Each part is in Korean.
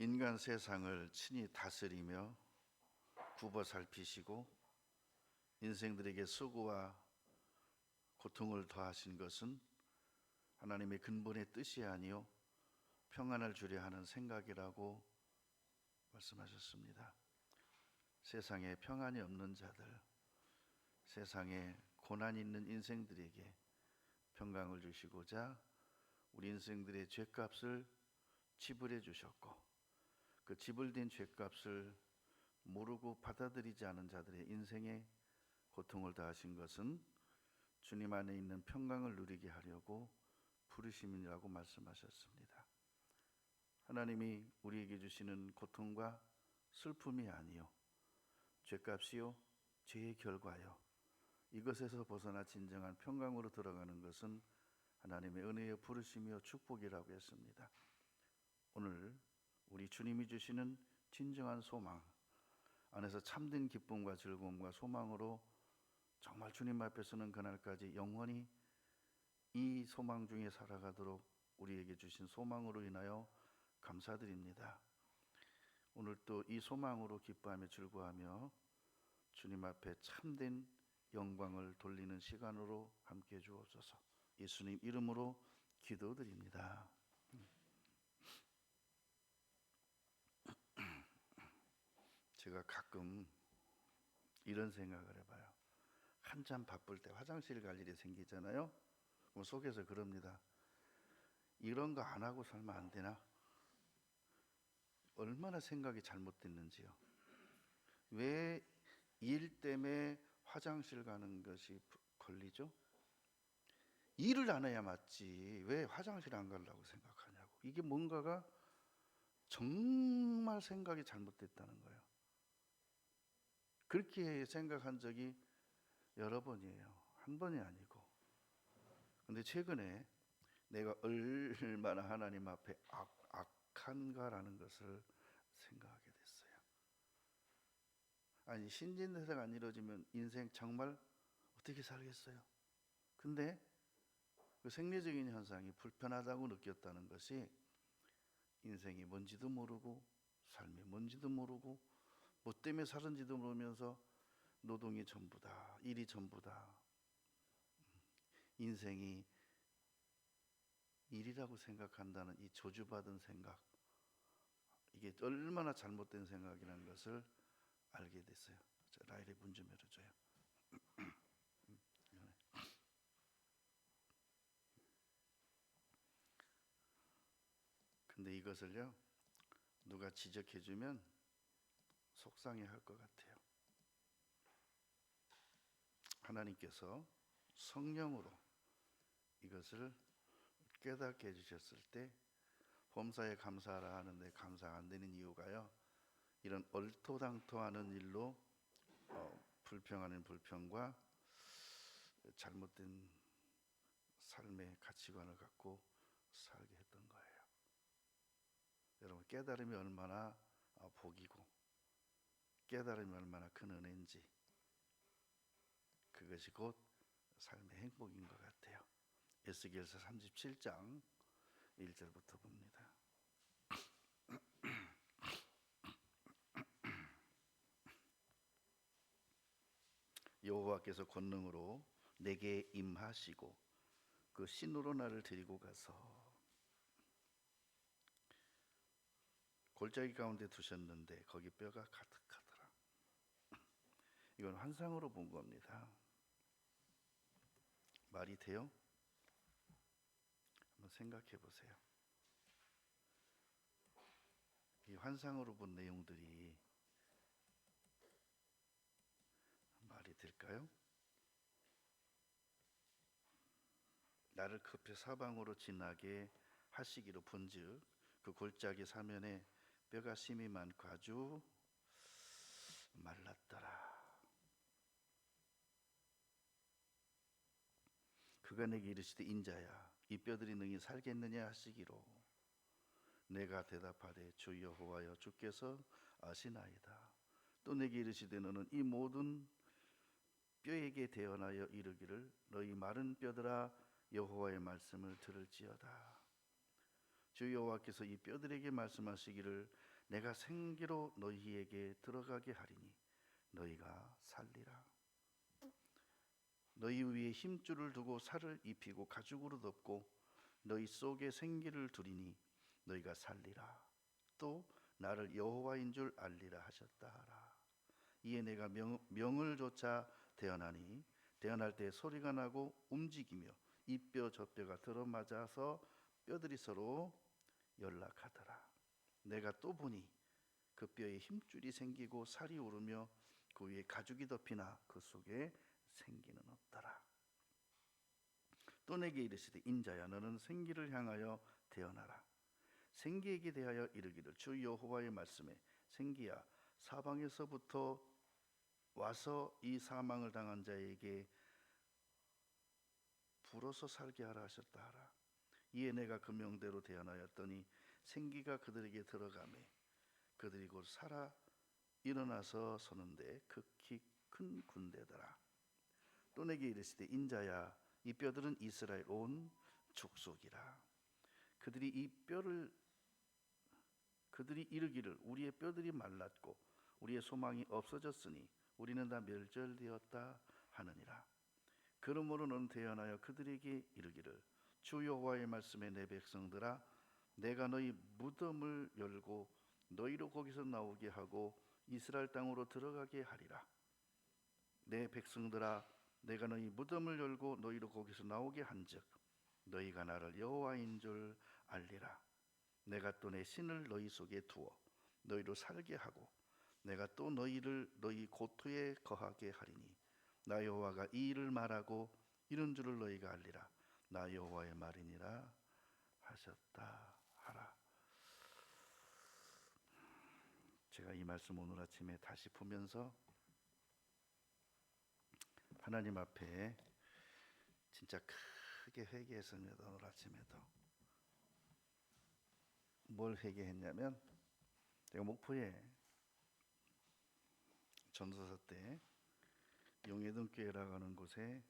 인간 세상을 친히 다스리며 굽어 살피시고 인생들에게 수고와 고통을 더하신 것은 하나님의 근본의 뜻이 아니요 평안을 주려 하는 생각이라고 말씀하셨습니다. 세상에 평안이 없는 자들, 세상에 고난이 있는 인생들에게 평강을 주시고자 우리 인생들의 죄값을 지불해 주셨고, 그 지불된 죄값을 모르고 받아들이지 않은 자들의 인생에 고통을 더하신 것은 주님 안에 있는 평강을 누리게 하려고 부르심이라고 말씀하셨습니다. 하나님이 우리에게 주시는 고통과 슬픔이 아니요 죄값이요 죄의 결과요, 이것에서 벗어나 진정한 평강으로 들어가는 것은 하나님의 은혜의 부르심이요 축복이라고 했습니다. 오늘 우리 주님이 주시는 진정한 소망 안에서 참된 기쁨과 즐거움과 소망으로 정말 주님 앞에 서는 그날까지 영원히 이 소망 중에 살아가도록 우리에게 주신 소망으로 인하여 감사드립니다. 오늘 또 이 소망으로 기뻐하며 즐거워하며 주님 앞에 참된 영광을 돌리는 시간으로 함께 주옵소서. 예수님 이름으로 기도드립니다. 제가 가끔 이런 생각을 해봐요. 한참 바쁠 때 화장실 갈 일이 생기잖아요. 그럼 속에서 그럽니다. 이런 거 안 하고 살면 안 되나? 얼마나 생각이 잘못됐는지요. 왜 일 때문에 화장실 가는 것이 걸리죠? 일을 안 해야 맞지 왜 화장실 안 가려고 생각하냐고. 이게 뭔가가 정말 생각이 잘못됐다는 거예요. 그렇게 생각한 적이 여러 번이에요. 한 번이 아니고. 근데 최근에 내가 얼마나 하나님 앞에 악한가라는 것을 생각하게 됐어요. 아니, 신진대사가 안 이루어지면 인생 정말 어떻게 살겠어요? 근데 그 생리적인 현상이 불편하다고 느꼈다는 것이 인생이 뭔지도 모르고 삶이 뭔지도 모르고 뭐 때문에 사는지도 모르면서 노동이 전부다, 일이 전부다, 인생이 일이라고 생각한다는 이 저주받은 생각, 이게 얼마나 잘못된 생각이라는 것을 알게 됐어요. 라일이 문 좀 열어줘요. 근데 이것을요 누가 지적해주면 속상해할 것 같아요. 하나님께서 성령으로 이것을 깨닫게 해주셨을 때 범사에 감사하라 하는데 감사가 안 되는 이유가요, 이런 얼토당토하는 일로 불평하는 불평과 잘못된 삶의 가치관을 갖고 살게 했던 거예요. 여러분, 깨달음이 얼마나 복이고 깨달음이 얼마나 큰 은혜인지, 그것이 곧 삶의 행복인 것 같아요. 에스겔서 37장 1절부터 봅니다. 여호와께서 권능으로 내게 임하시고 그 신으로 나를 데리고 가서 골짜기 가운데 두셨는데 거기 뼈가 가득하더라. 이건 환상으로 본 겁니다. 말이 돼요? 한번 생각해 보세요. 이 환상으로 본 내용들이 말이 될까요? 나를 급히 사방으로 지나게 하시기로 본즉 그 골짜기 사면에 뼈가 심이 많고 아주 말랐더라. 그가 내게 이르시되 인자야 이 뼈들이 능히 살겠느냐 하시기로 내가 대답하되 주 여호와여 주께서 아시나이다. 또 내게 이르시되 너는 이 모든 뼈에게 대언하여 이르기를 너희 마른 뼈들아 여호와의 말씀을 들을지어다. 주 여호와께서 이 뼈들에게 말씀하시기를 내가 생기로 너희에게 들어가게 하리니 너희가 살리라. 너희 위에 힘줄을 두고 살을 입히고 가죽으로 덮고 너희 속에 생기를 두리니 너희가 살리라. 또 나를 여호와인 줄 알리라 하셨다 하라. 이에 내가 명을 조차 대언하니 대언할 때 소리가 나고 움직이며 이 뼈 저 뼈가 들어맞아서 뼈들이 서로 연락하더라. 내가 또 보니 그 뼈에 힘줄이 생기고 살이 오르며 그 위에 가죽이 덮이나 그 속에 생기는 없더라. 또 내게 이르시되 인자야 너는 생기를 향하여 대언하라. 생기에게 대하여 이르기를 주 여호와의 말씀에 생기야 사방에서부터 와서 이 사망을 당한 자에게 불어서 살게 하라 하셨다 하라. 이에 내가 그 명대로 대언하였더니 생기가 그들에게 들어가매 그들이 곧 살아 일어나서 서는데 극히 큰 군대더라. 또 내게 이르시되 인자야 이 뼈들은 이스라엘 온 족속이라. 그들이 이르기를 우리의 뼈들이 말랐고 우리의 소망이 없어졌으니 우리는 다 멸절되었다 하느니라. 그러므로 너는 대언하여 그들에게 이르기를 주 여호와의 말씀에 내 백성들아 내가 너희 무덤을 열고 너희로 거기서 나오게 하고 이스라엘 땅으로 들어가게 하리라. 내 백성들아 내가 너희 무덤을 열고 너희로 거기서 나오게 한즉 너희가 나를 여호와인 줄 알리라. 내가 또 내 신을 너희 속에 두어 너희로 살게 하고 내가 또 너희를 너희 고토에 거하게 하리니 나 여호와가 이 일을 말하고 이런 줄을 너희가 알리라. 나 여호와의 말이니라 하셨다 하라. 제가 이 말씀 오늘 아침에 다시 보면서 하나님 앞에 진짜 크게 회개했습니다. 오늘 아침에도 뭘 회개했냐면 제가 목포에 전도사 때 용해동 교회라고 하는 곳에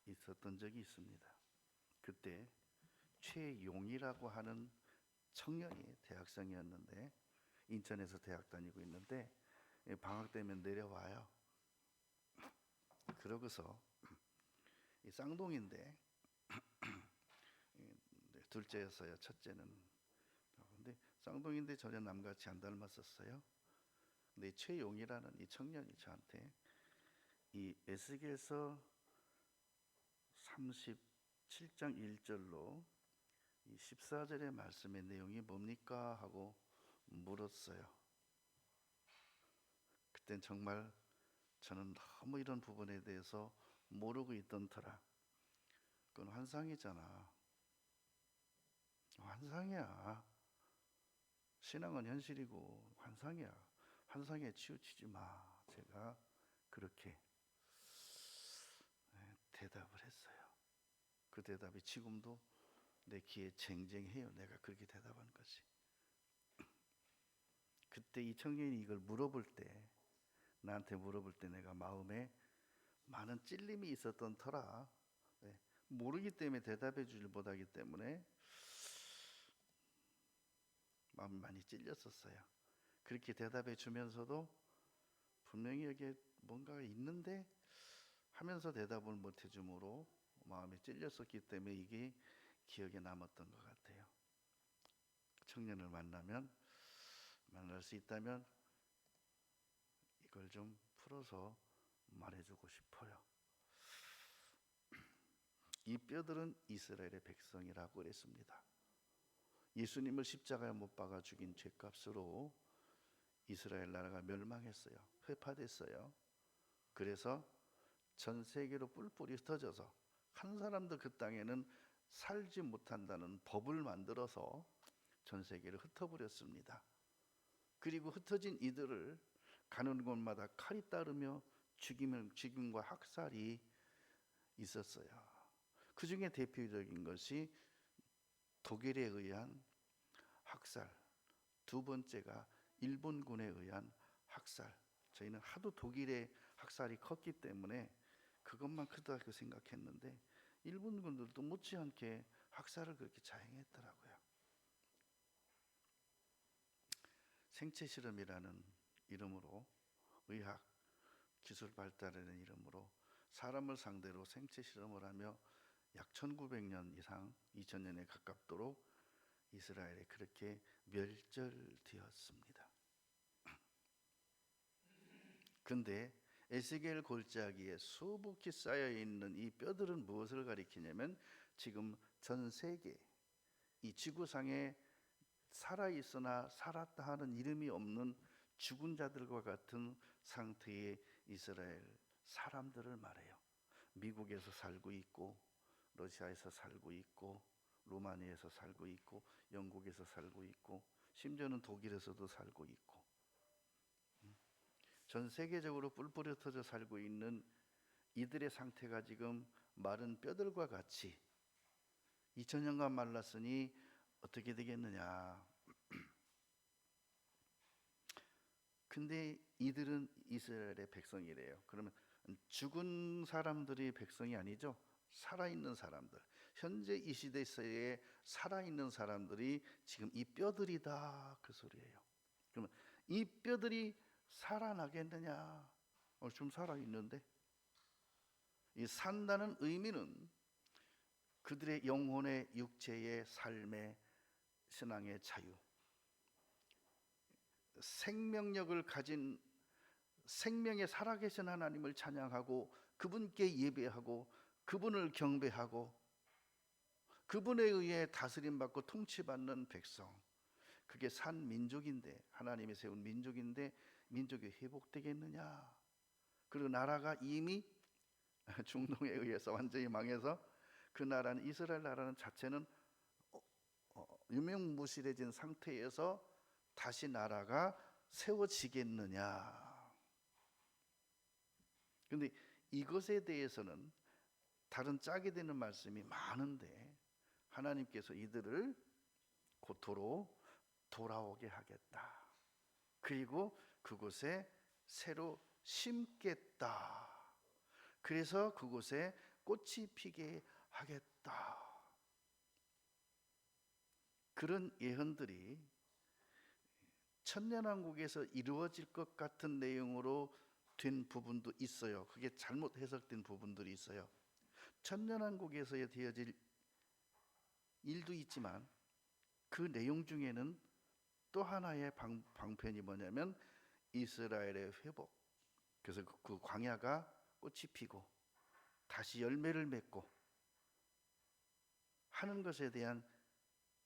있었던 적이 있습니다. 그때 최용이라고 하는 청년이 대학생이었는데 인천에서 대학 다니고 있는데 방학 되면 내려와요. 그러고서 이 쌍둥이인데 둘째였어요. 첫째는. 근데 쌍둥이인데 전혀 남같이 안 닮았었어요. 근데 최용이라는 이 청년이 저한테 이 에스겔서 37장 1절로 이 14절의 말씀의 내용이 뭡니까? 하고 물었어요. 그땐 정말 저는 너무 이런 부분에 대해서 모르고 있던 터라. 그건 환상이잖아. 환상이야. 신앙은 현실이고 환상이야. 환상에 치우치지 마. 제가 그렇게 대답을 했어요. 그 대답이 지금도 내 귀에 쟁쟁해요. 내가 그렇게 대답한 것이. 그때 이 청년이 이걸 나한테 물어볼 때 내가 마음에 많은 찔림이 있었던 터라 모르기 때문에 대답해 주질 못하기 때문에 마음이 많이 찔렸었어요. 그렇게 대답해 주면서도 분명히 여기에 뭔가가 있는데 하면서 대답을 못 해주므로 마음이 찔렸었기 때문에 이게 기억에 남았던 것 같아요. 청년을 만날 수 있다면 이걸 좀 풀어서 말해주고 싶어요. 이 뼈들은 이스라엘의 백성이라고 그랬습니다. 예수님을 십자가에 못 박아 죽인 죄값으로 이스라엘 나라가 멸망했어요. 회파됐어요. 그래서 전 세계로 뿔뿔이 흩어져서 한 사람도 그 땅에는 살지 못한다는 법을 만들어서 전 세계를 흩어버렸습니다. 그리고 흩어진 이들을 가는 곳마다 칼이 따르며 죽임과 학살이 있었어요. 그 중에 대표적인 것이 독일에 의한 학살, 두 번째가 일본군에 의한 학살. 저희는 하도 독일의 학살이 컸기 때문에 그것만 크다고 생각했는데 일본군들도 못지않게 학살을 그렇게 자행했더라고요. 생체 실험이라는 이름으로, 의학 기술 발달이라는 이름으로 사람을 상대로 생체 실험을 하며 약 1900년 이상 2000년에 가깝도록 이스라엘이 그렇게 멸절되었습니다. 근데 에스겔 골짜기에 수북히 쌓여 있는 이 뼈들은 무엇을 가리키냐면 지금 전 세계 이 지구상에 살아 있으나 살았다 하는 이름이 없는 죽은 자들과 같은 상태의 이스라엘 사람들을 말해요. 미국에서 살고 있고, 러시아에서 살고 있고, 루마니아에서 살고 있고, 영국에서 살고 있고, 심지어는 독일에서도 살고 있고, 전 세계적으로 뿔뿔이 흩어져 살고 있는 이들의 상태가 지금 마른 뼈들과 같이 2000년간 말랐으니 어떻게 되겠느냐. 근데 이들은 이스라엘의 백성이래요. 그러면 죽은 사람들이 백성이 아니죠. 살아있는 사람들, 현재 이 시대에 살아있는 사람들이 지금 이 뼈들이다, 그 소리예요. 그러면 이 뼈들이 살아나겠느냐? 좀 살아있는데. 이 산다는 의미는 그들의 영혼의, 육체의, 삶의, 신앙의 자유, 생명력을 가진, 생명에 살아계신 하나님을 찬양하고 그분께 예배하고 그분을 경배하고 그분에 의해 다스림받고 통치받는 백성, 그게 산 민족인데, 하나님이 세운 민족인데 민족이 회복되겠느냐? 그리고 나라가 이미 중동에 의해서 완전히 망해서 그 나라는, 이스라엘 나라는 자체는 유명무실해진 상태에서 다시 나라가 세워지겠느냐? 근데 이것에 대해서는 다른 짝이 되는 말씀이 많은데 하나님께서 이들을 고토로 돌아오게 하겠다. 그리고 그곳에 새로 심겠다. 그래서 그곳에 꽃이 피게 하겠다. 그런 예언들이 천년왕국에서 이루어질 것 같은 내용으로 된 부분도 있어요. 그게 잘못 해석된 부분들이 있어요. 천년왕국에서 되어질 일도 있지만 그 내용 중에는 또 하나의 방편이 뭐냐면 이스라엘의 회복. 그래서 그 광야가 꽃이 피고 다시 열매를 맺고 하는 것에 대한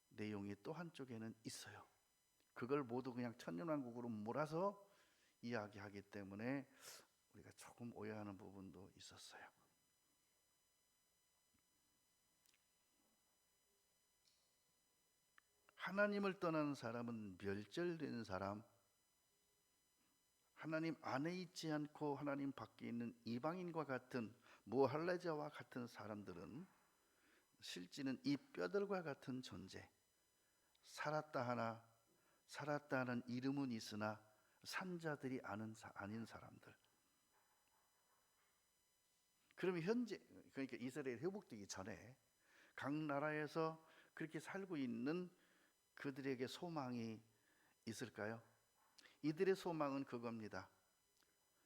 내용이 또 한쪽에는 있어요. 그걸 모두 그냥 천년왕국으로 몰아서 이야기하기 때문에 우리가 조금 오해하는 부분도 있었어요. 하나님을 떠나는 사람은 멸절된 사람, 하나님 안에 있지 않고 하나님 밖에 있는 이방인과 같은 모할레자와 같은 사람들은 실제는 이 뼈들과 같은 존재, 살았다 하는 이름은 있으나 산자들이 아닌 사람들. 그러면 현재, 그러니까 이스라엘 회복되기 전에 각 나라에서 그렇게 살고 있는 그들에게 소망이 있을까요? 이들의 소망은 그겁니다.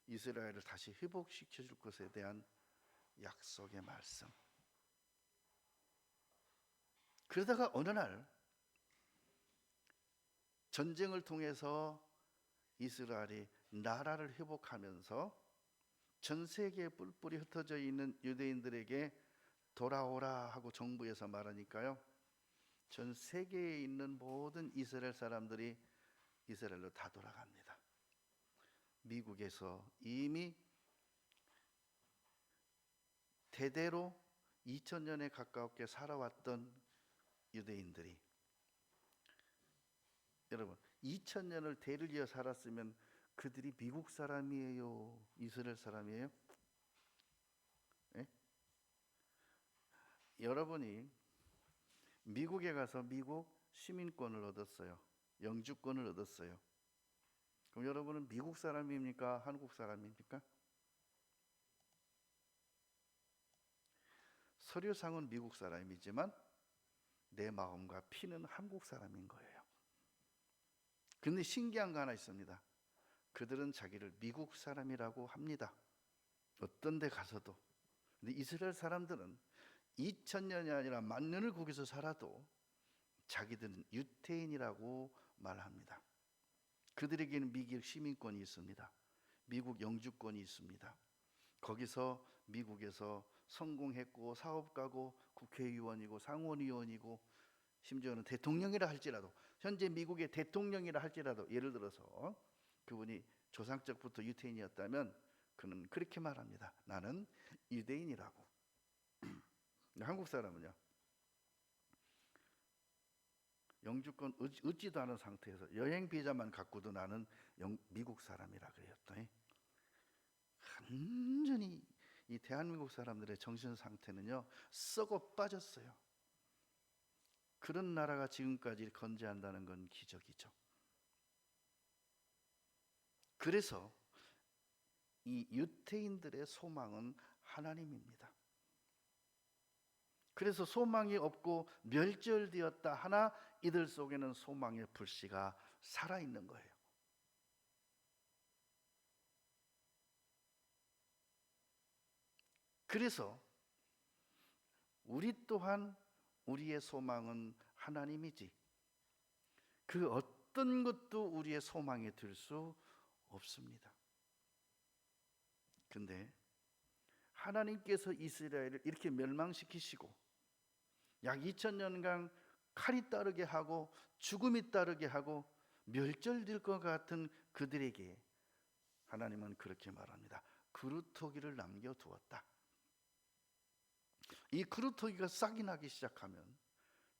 이스라엘을 다시 회복시켜 줄 것에 대한 약속의 말씀. 그러다가 어느 날 전쟁을 통해서 이스라엘이 나라를 회복하면서 전 세계에 뿔뿔이 흩어져 있는 유대인들에게 돌아오라 하고 정부에서 말하니까요, 전 세계에 있는 모든 이스라엘 사람들이 이스라엘로 다 돌아갑니다. 미국에서 이미 대대로 2000년에 가깝게 살아왔던 유대인들이, 여러분 2000년을 대를 이어 살았으면 그들이 미국 사람이에요? 이스라엘 사람이에요? 예? 여러분이 미국에 가서 미국 시민권을 얻었어요. 영주권을 얻었어요. 그럼 여러분은 미국 사람입니까? 한국 사람입니까? 서류상은 미국 사람이지만 내 마음과 피는 한국 사람인 거예요. 근데 신기한 거 하나 있습니다. 그들은 자기를 미국 사람이라고 합니다. 어떤 데 가서도. 근데 이스라엘 사람들은 2000년이 아니라 10,000년을 거기서 살아도 자기들은 유태인이라고 말합니다. 그들에게는 미국 시민권이 있습니다. 미국 영주권이 있습니다. 거기서 미국에서 성공했고 사업가고 국회의원이고 상원의원이고 심지어는 대통령이라 할지라도, 현재 미국의 대통령이라 할지라도, 예를 들어서 그분이 조상적부터 유태인이었다면 그는 그렇게 말합니다. 나는 유대인이라고. 한국 사람은요, 영주권 얻지도 않은 상태에서 여행 비자만 갖고도 나는 미국 사람이라 그래요. 완전히 이 대한민국 사람들의 정신 상태는요, 썩어 빠졌어요. 그런 나라가 지금까지 건재한다는 건 기적이죠. 그래서 이 유태인들의 소망은 하나님입니다. 그래서 소망이 없고 멸절되었다 하나 이들 속에는 소망의 불씨가 살아있는 거예요. 그래서 우리 또한 우리의 소망은 하나님이지 그 어떤 것도 우리의 소망이 될 수 없습니다. 근데 하나님께서 이스라엘을 이렇게 멸망시키시고 약 2000년간 칼이 따르게 하고 죽음이 따르게 하고 멸절될 것 같은 그들에게 하나님은 그렇게 말합니다. 그루터기를 남겨두었다. 이 그루터기가 싹이 나기 시작하면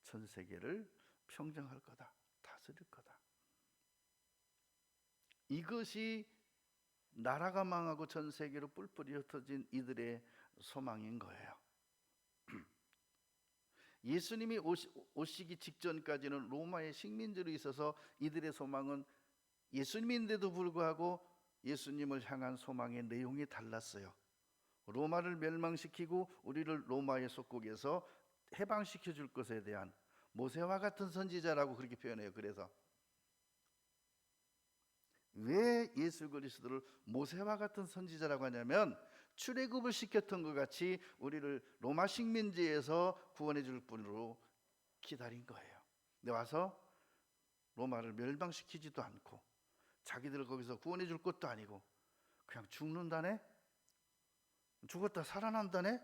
전 세계를 평정할 거다. 다스릴 거다. 이것이 나라가 망하고 전 세계로 뿔뿔이 흩어진 이들의 소망인 거예요. 예수님이 오시기 직전까지는 로마의 식민지로 있어서 이들의 소망은 예수님인데도 불구하고 예수님을 향한 소망의 내용이 달랐어요. 로마를 멸망시키고 우리를 로마의 속국에서 해방시켜 줄 것에 대한 모세와 같은 선지자라고 그렇게 표현해요. 그래서 왜 예수 그리스도를 모세와 같은 선지자라고 하냐면 출애굽을 시켰던 것 같이 우리를 로마 식민지에서 구원해 줄 분으로 기다린 거예요. 근데 와서 로마를 멸망시키지도 않고 자기들을 거기서 구원해 줄 것도 아니고 그냥 죽는다네? 죽었다 살아난다네?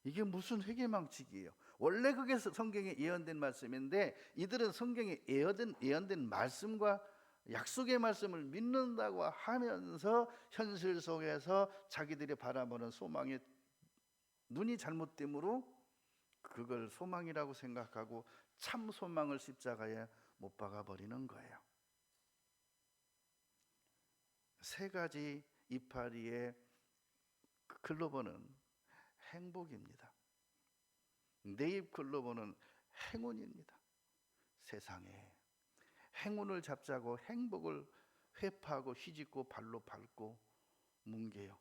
이게 무슨 회개망치기예요. 원래 그게 성경에 예언된 말씀인데 이들은 성경에 예언된 말씀과 약속의 말씀을 믿는다고 하면서 현실 속에서 자기들이 바라보는 소망의 눈이 잘못됨으로 그걸 소망이라고 생각하고 참 소망을 십자가에 못 박아 버리는 거예요. 세 가지 이파리의 클로버는 행복입니다. 네잎 클로버는 행운입니다. 세상에 행운을 잡자고 행복을 회파하고 휘짓고 발로 밟고 뭉개요.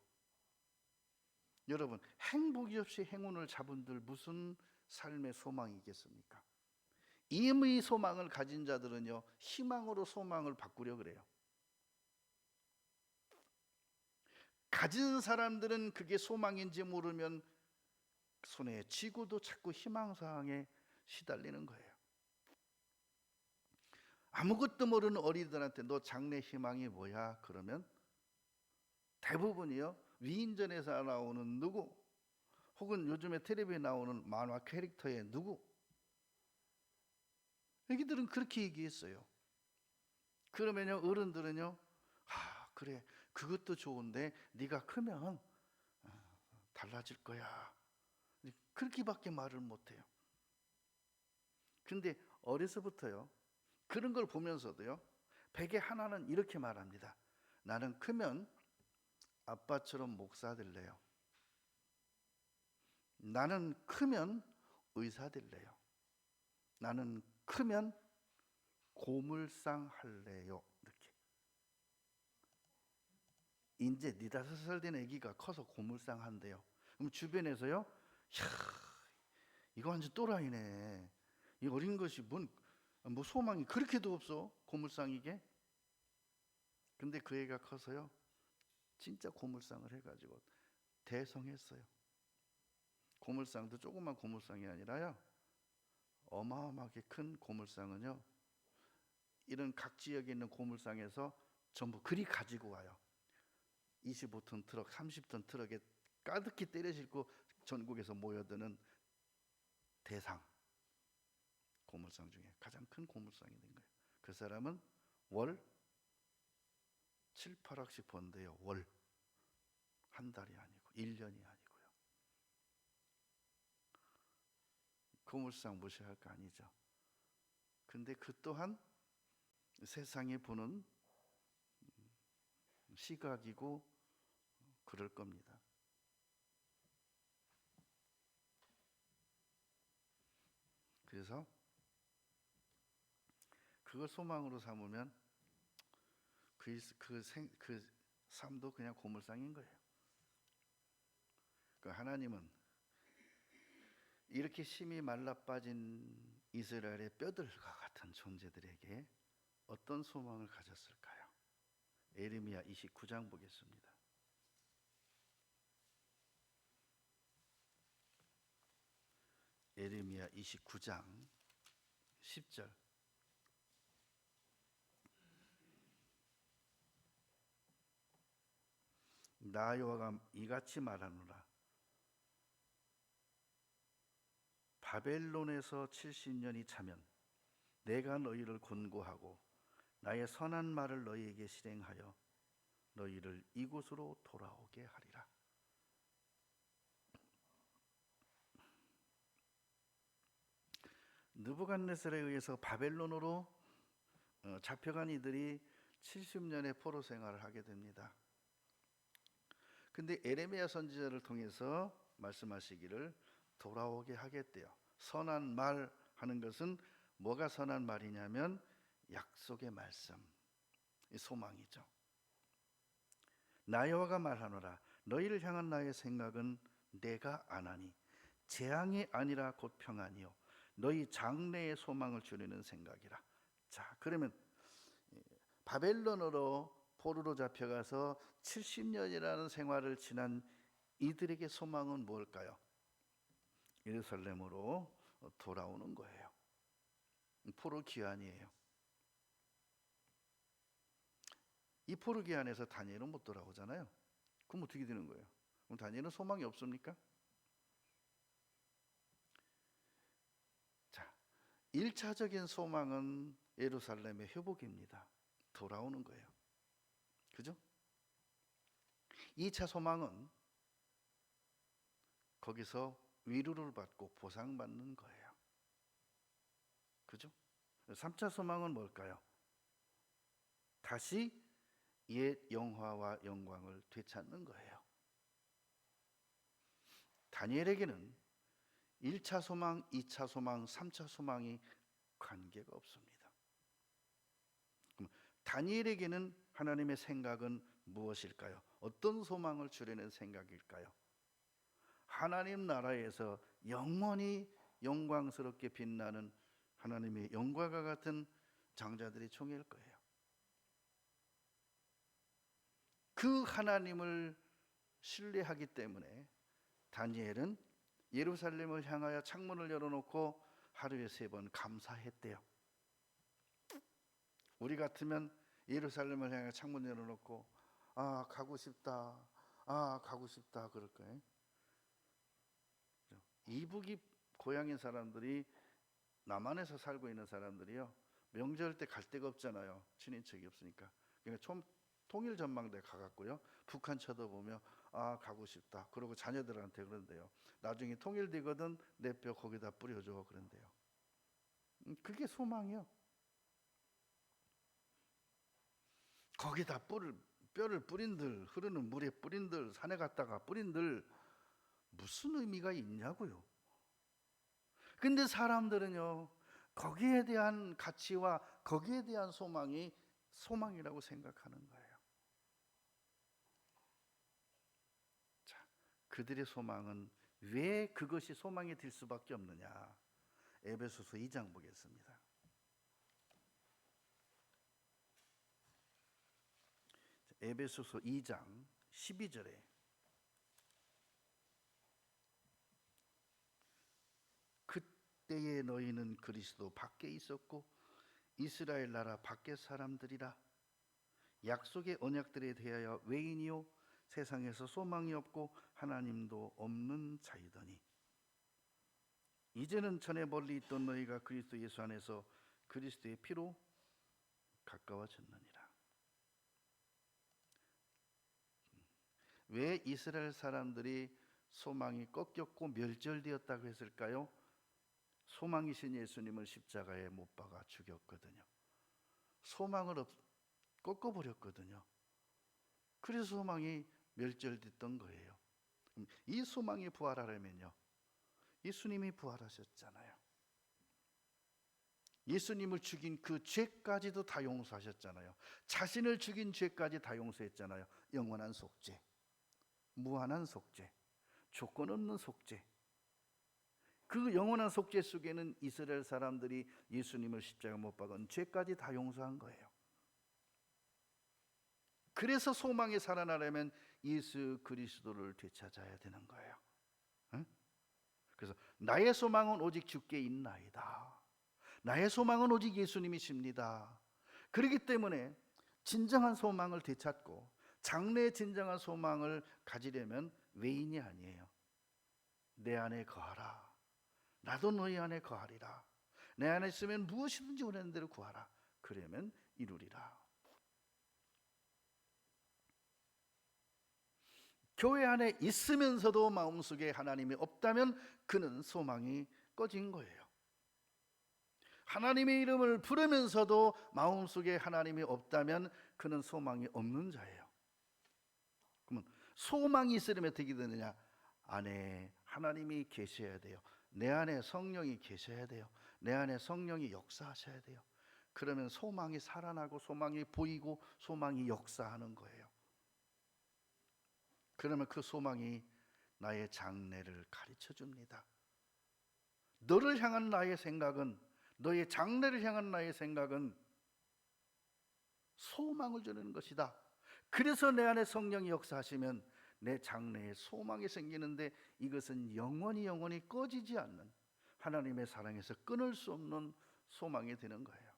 여러분, 행복이 없이 행운을 잡은들 무슨 삶의 소망이 있겠습니까? 이미 소망을 가진 자들은요, 희망으로 소망을 바꾸려 그래요. 가진 사람들은 그게 소망인지 모르면 손에 쥐고도 자꾸 희망사항에 시달리는 거예요. 아무것도 모르는 어린이들한테 너 장래 희망이 뭐야? 그러면 대부분이요, 위인전에서 나오는 누구, 혹은 요즘에 텔레비에 나오는 만화 캐릭터의 누구, 애기들은 그렇게 얘기했어요. 그러면요, 어른들은요, 그래, 그것도 좋은데 네가 크면 달라질 거야, 그렇게밖에 말을 못해요. 근데 어려서부터요, 그런 걸 보면서도요, 베개 하나는 이렇게 말합니다. 나는 크면 아빠처럼 목사 될래요. 나는 크면 의사 될래요. 나는 크면 고물상 할래요. 이렇게. 이제 4-5살 된 아기가 커서 고물상 한대요. 그럼 주변에서요, 이거 완전 또라이네. 이 어린 것이 뭐 소망이 그렇게도 없어? 고물상이게? 근데 그 애가 커서요, 진짜 고물상을 해가지고 대성했어요. 고물상도 조그만 고물상이 아니라요, 어마어마하게 큰 고물상은요, 이런 각 지역에 있는 고물상에서 전부 그리 가지고 와요. 25톤 트럭, 30톤 트럭에 가득히 때려 싣고 전국에서 모여드는 대상, 고물상 중에 가장 큰 고물상이 된 거예요. 그 사람은 월 7, 8억씩 번대요. 월. 한 달이 아니고 1년이 아니고요. 고물상 무시할 거 아니죠. 근데 그 또한 세상이 보는 시각이고 그럴 겁니다. 그래서 그걸 소망으로 삼으면 그 삶도 그냥 고물상인 거예요. 그 하나님은 이렇게 심히 말라빠진 이스라엘의 뼈들과 같은 존재들에게 어떤 소망을 가졌을까요? 에레미야 29장 보겠습니다. 에레미야 29장 10절. 나 여호와가 이같이 말하노라. 바벨론에서 70년이 차면 내가 너희를 곤고하고 나의 선한 말을 너희에게 실행하여 너희를 이곳으로 돌아오게 하리라. 느부갓네살에 의해서 바벨론으로 잡혀간 이들이 70년의 포로 생활을 하게 됩니다. 근데 에레미야 선지자를 통해서 말씀하시기를 돌아오게 하겠대요. 선한 말 하는 것은 뭐가 선한 말이냐면 약속의 말씀, 소망이죠. 나 여호와가 말하노라. 너희를 향한 나의 생각은 내가 안하니 재앙이 아니라 곧 평안이요 너희 장래의 소망을 주려는 생각이라. 자, 그러면 바벨론으로 포로로 잡혀가서 70년이라는 생활을 지난 이들에게 소망은 뭘까요? 예루살렘으로 돌아오는 거예요. 포로 기한이에요. 이 포로 기한에서 다니엘은 못 돌아오잖아요. 그럼 어떻게 되는 거예요? 그럼 다니엘은 소망이 없습니까? 자, 1차적인 소망은 예루살렘의 회복입니다. 돌아오는 거예요. 그죠? 2차 소망은 거기서 위로를 받고 보상받는 거예요. 그죠? 3차 소망은 뭘까요? 다시 옛 영화와 영광을 되찾는 거예요. 다니엘에게는 1차 소망, 2차 소망, 3차 소망이 관계가 없습니다. 그럼 다니엘에게는 하나님의 생각은 무엇일까요? 어떤 소망을 주려는 생각일까요? 하나님 나라에서 영원히 영광스럽게 빛나는 하나님의 영광과 같은 장자들이 총일 거예요. 그 하나님을 신뢰하기 때문에 다니엘은 예루살렘을 향하여 창문을 열어놓고 하루에 3번 감사했대요. 우리 같으면 예루살렘을 향해 창문 열어놓고 가고 싶다, 가고 싶다 그럴 거예요. 이북이 고향인 사람들이 남한에서 살고 있는 사람들이요, 명절 때 갈 데가 없잖아요. 친인척이 없으니까. 그러니까 통일 전망대 가갖고요, 북한 쳐다보며 가고 싶다 그러고 자녀들한테 그런대요. 나중에 통일되거든 내 뼈 거기다 뿌려줘 그런대요. 그게 소망이요. 거기다 뼈를 뿌린들, 흐르는 물에 뿌린들, 산에 갔다가 뿌린들 무슨 의미가 있냐고요. 근데 사람들은요, 거기에 대한 가치와 거기에 대한 소망이 소망이라고 생각하는 거예요. 자, 그들의 소망은 왜 그것이 소망이 될 수밖에 없느냐? 에베소서 2장 보겠습니다. 에베소서 2장 12절에 그때에 너희는 그리스도 밖에 있었고 이스라엘 나라 밖의 사람들이라. 약속의 언약들에 대하여 외인이요 세상에서 소망이 없고 하나님도 없는 자이더니 이제는 전에 멀리 있던 너희가 그리스도 예수 안에서 그리스도의 피로 가까워졌느니라. 왜 이스라엘 사람들이 소망이 꺾였고 멸절되었다고 했을까요? 소망이신 예수님을 십자가에 못 박아 죽였거든요. 소망을 꺾어버렸거든요. 그래서 소망이 멸절됐던 거예요. 이 소망이 부활하려면요, 예수님이 부활하셨잖아요. 예수님을 죽인 그 죄까지도 다 용서하셨잖아요. 자신을 죽인 죄까지 다 용서했잖아요. 영원한 속죄, 무한한 속죄, 조건 없는 속죄. 그 영원한 속죄 속에는 이스라엘 사람들이 예수님을 십자가 못 박은 죄까지 다 용서한 거예요. 그래서 소망이 살아나려면 예수 그리스도를 되찾아야 되는 거예요. 응? 그래서 나의 소망은 오직 주께 있나이다. 나의 소망은 오직 예수님이십니다. 그렇기 때문에 진정한 소망을 되찾고 장래의 진정한 소망을 가지려면 외인이 아니에요. 내 안에 거하라. 나도 너희 안에 거하리라. 내 안에 있으면 무엇이든지 원하는 대로 구하라. 그러면 이루리라. 교회 안에 있으면서도 마음속에 하나님이 없다면 그는 소망이 꺼진 거예요. 하나님의 이름을 부르면서도 마음속에 하나님이 없다면 그는 소망이 없는 자예요. 그러면 소망이 있으려면 어떻게 되느냐? 안에 하나님이 계셔야 돼요. 내 안에 성령이 계셔야 돼요. 내 안에 성령이 역사하셔야 돼요. 그러면 소망이 살아나고 소망이 보이고 소망이 역사하는 거예요. 그러면 그 소망이 나의 장래를 가르쳐 줍니다. 너를 향한 나의 생각은, 너의 장래를 향한 나의 생각은 소망을 주는 것이다. 그래서 내 안에 성령이 역사하시면 내 장래에 소망이 생기는데 이것은 영원히 꺼지지 않는 하나님의 사랑에서 끊을 수 없는 소망이 되는 거예요.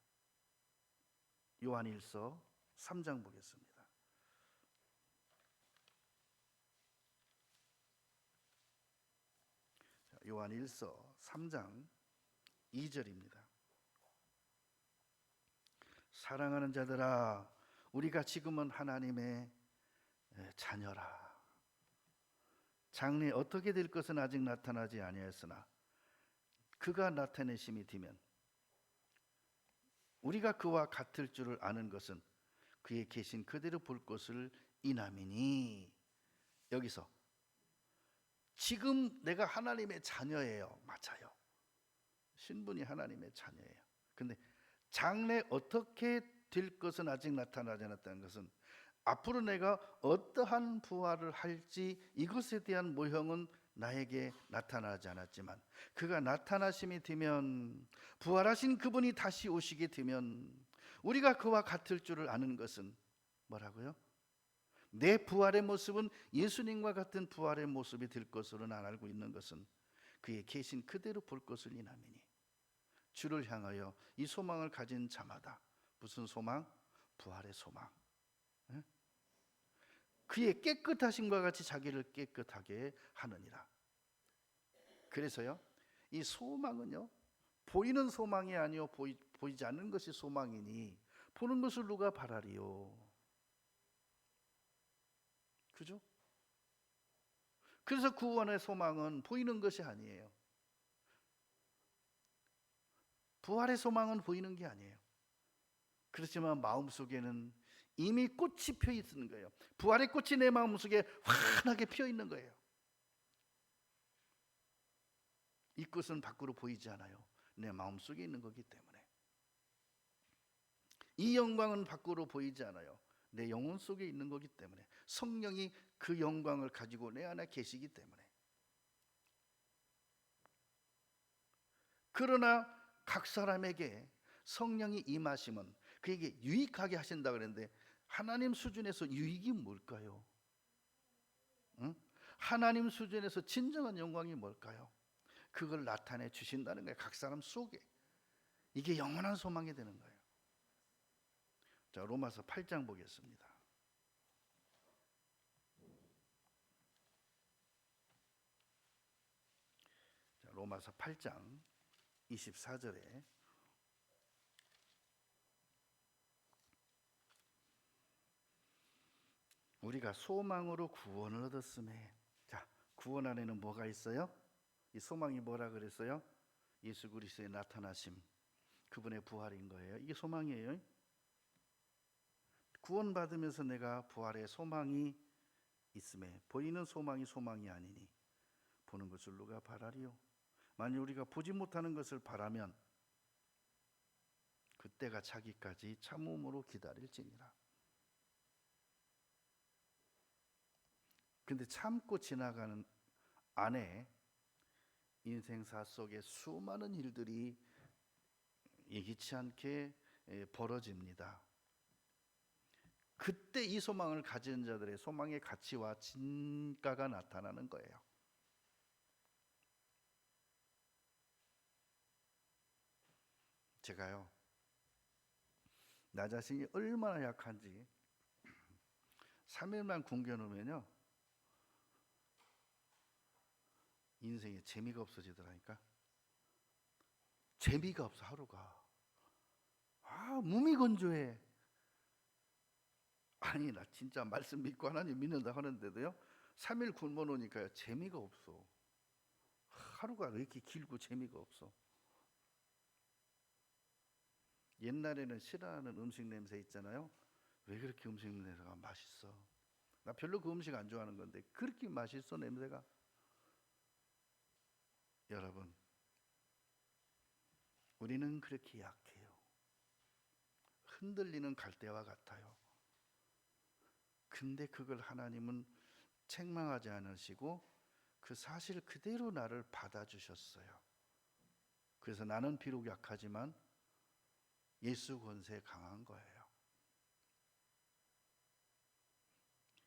요한일서 3장 보겠습니다. 요한일서 3장 2절입니다. 사랑하는 자들아, 우리가 지금은 하나님의 자녀라. 장래 어떻게 될 것은 아직 나타나지 아니하였으나 그가 나타내심이 되면 우리가 그와 같을 줄을 아는 것은 그의 계신 그대로 볼 것을 인함이니. 여기서 지금 내가 하나님의 자녀예요. 맞아요. 신분이 하나님의 자녀예요. 근데 장래 어떻게 될 것은 아직 나타나지 않았다는 것은 앞으로 내가 어떠한 부활을 할지 이것에 대한 모형은 나에게 나타나지 않았지만 그가 나타나심이 되면, 부활하신 그분이 다시 오시게 되면 우리가 그와 같을 줄을 아는 것은 뭐라고요? 내 부활의 모습은 예수님과 같은 부활의 모습이 될 것으로는 안 알고 있는 것은 그의 계신 그대로 볼 것을 인함이니. 주를 향하여 이 소망을 가진 자마다 무슨 소망? 부활의 소망. 그의 깨끗하심과 같이 자기를 깨끗하게 하느니라. 그래서요, 이 소망은요, 보이는 소망이 아니요 보이지 않는 것이 소망이니 보는 것을 누가 바라리요? 그죠? 그래서 구원의 소망은 보이는 것이 아니에요. 부활의 소망은 보이는 게 아니에요. 그렇지만 마음속에는 이미 꽃이 펴 있는 거예요. 부활의 꽃이 내 마음속에 환하게 피어 있는 거예요. 이 꽃은 밖으로 보이지 않아요. 내 마음속에 있는 거기 때문에. 이 영광은 밖으로 보이지 않아요. 내 영혼 속에 있는 거기 때문에. 성령이 그 영광을 가지고 내 안에 계시기 때문에. 그러나 각 사람에게 성령이 임하심은 그에게 유익하게 하신다 그랬는데 하나님 수준에서 유익이 뭘까요? 응? 하나님 수준에서 진정한 영광이 뭘까요? 그걸 나타내 주신다는 거예요. 각 사람 속에. 이게 영원한 소망이 되는 거예요. 자, 로마서 8장 보겠습니다. 자, 로마서 8장 24절에 우리가 소망으로 구원을 얻었음에, 자, 구원 안에는 뭐가 있어요? 이 소망이 뭐라 그랬어요? 예수 그리스도의 나타나심, 그분의 부활인 거예요. 이게 소망이에요. 구원받으면서 내가 부활의 소망이 있음에 보이는 소망이 소망이 아니니 보는 것을 누가 바라리요? 만일 우리가 보지 못하는 것을 바라면 그때가 차기까지 참음으로 기다릴지니라. 근데 참고 지나가는 안에 인생사 속에 수많은 일들이 예기치 않게 벌어집니다. 그때 이 소망을 가진 자들의 소망의 가치와 진가가 나타나는 거예요. 제가요, 나 자신이 얼마나 약한지 3일만 굶겨놓으면요 인생에 재미가 없어지더라니까. 재미가 없어. 하루가 무미건조해. 아니, 나 진짜 말씀 믿고 하나님 믿는다 하는데도요 3일 굶어 놓으니까 재미가 없어. 하루가 왜 이렇게 길고 재미가 없어. 옛날에는 싫어하는 음식 냄새 있잖아요. 왜 그렇게 음식 냄새가 맛있어? 나 별로 그 음식 안 좋아하는 건데 그렇게 맛있어 냄새가. 여러분, 우리는 그렇게 약해요. 흔들리는 갈대와 같아요. 근데 그걸 하나님은 책망하지 않으시고 그 사실 그대로 나를 받아주셨어요. 그래서 나는 비록 약하지만 예수 권세에 강한 거예요.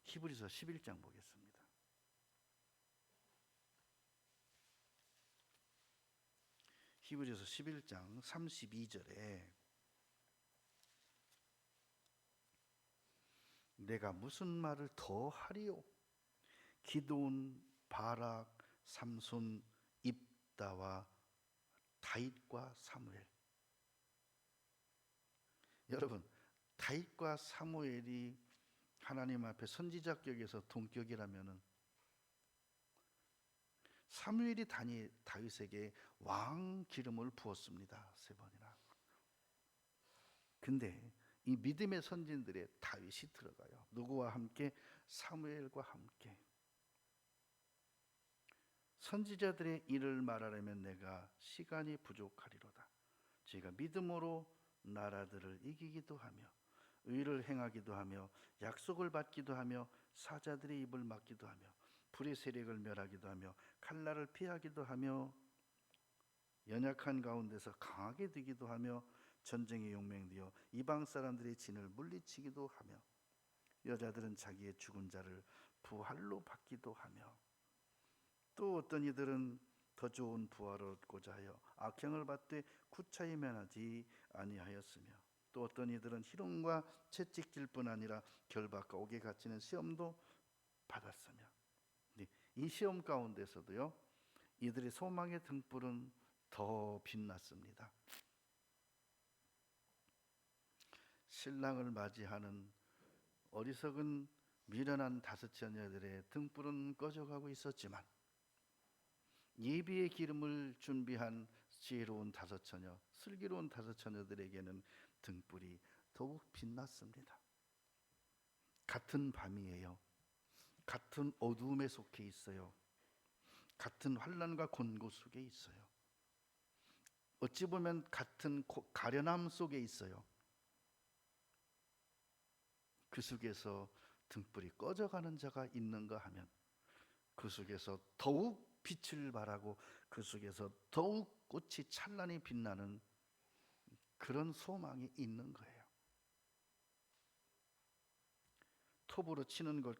히브리서 11장 보겠습니다. 히브리서 11장 32절에 내가 무슨 말을 더 하리요? 기드온, 바락, 삼손, 입다와 다윗과 사무엘. 여러분, 다윗과 사무엘이 하나님 앞에 선지자격에서 동격이라면은 사무엘이 다윗에게 왕 기름을 부었습니다. 3번이나. 근데 이 믿음의 선진들의 다윗이 들어가요. 누구와 함께? 사무엘과 함께. 선지자들의 일을 말하려면 내가 시간이 부족하리로다. 제가 믿음으로 나라들을 이기기도 하며 의를 행하기도 하며 약속을 받기도 하며 사자들의 입을 막기도 하며 불의 세력을 멸하기도 하며 칼날을 피하기도 하며 연약한 가운데서 강하게 되기도 하며 전쟁에 용맹되어 이방 사람들의 진을 물리치기도 하며 여자들은 자기의 죽은 자를 부활로 받기도 하며 또 어떤 이들은 더 좋은 부활을 얻고자 하여 악행을 받되 구차히 면하지 아니하였으며 또 어떤 이들은 희롱과 채찍질 뿐 아니라 결박과 옥에 갇히는 시험도 받았으며 이 시험 가운데서도요 이들의 소망의 등불은 더 빛났습니다. 신랑을 맞이하는 어리석은 미련한 5 처녀들의 등불은 꺼져가고 있었지만 예비의 기름을 준비한 지혜로운 5 처녀, 슬기로운 5 처녀들에게는 등불이 더욱 빛났습니다. 같은 밤이에요. 같은 어두움에 속해 있어요. 같은 환난과 곤고 속에 있어요. 어찌 보면 같은 가련함 속에 있어요. 그 속에서 등불이 꺼져가는 자가 있는가 하면 그 속에서 더욱 빛을 발하고 그 속에서 더욱 꽃이 찬란히 빛나는 그런 소망이 있는 거예요. 톱으로 치는 것,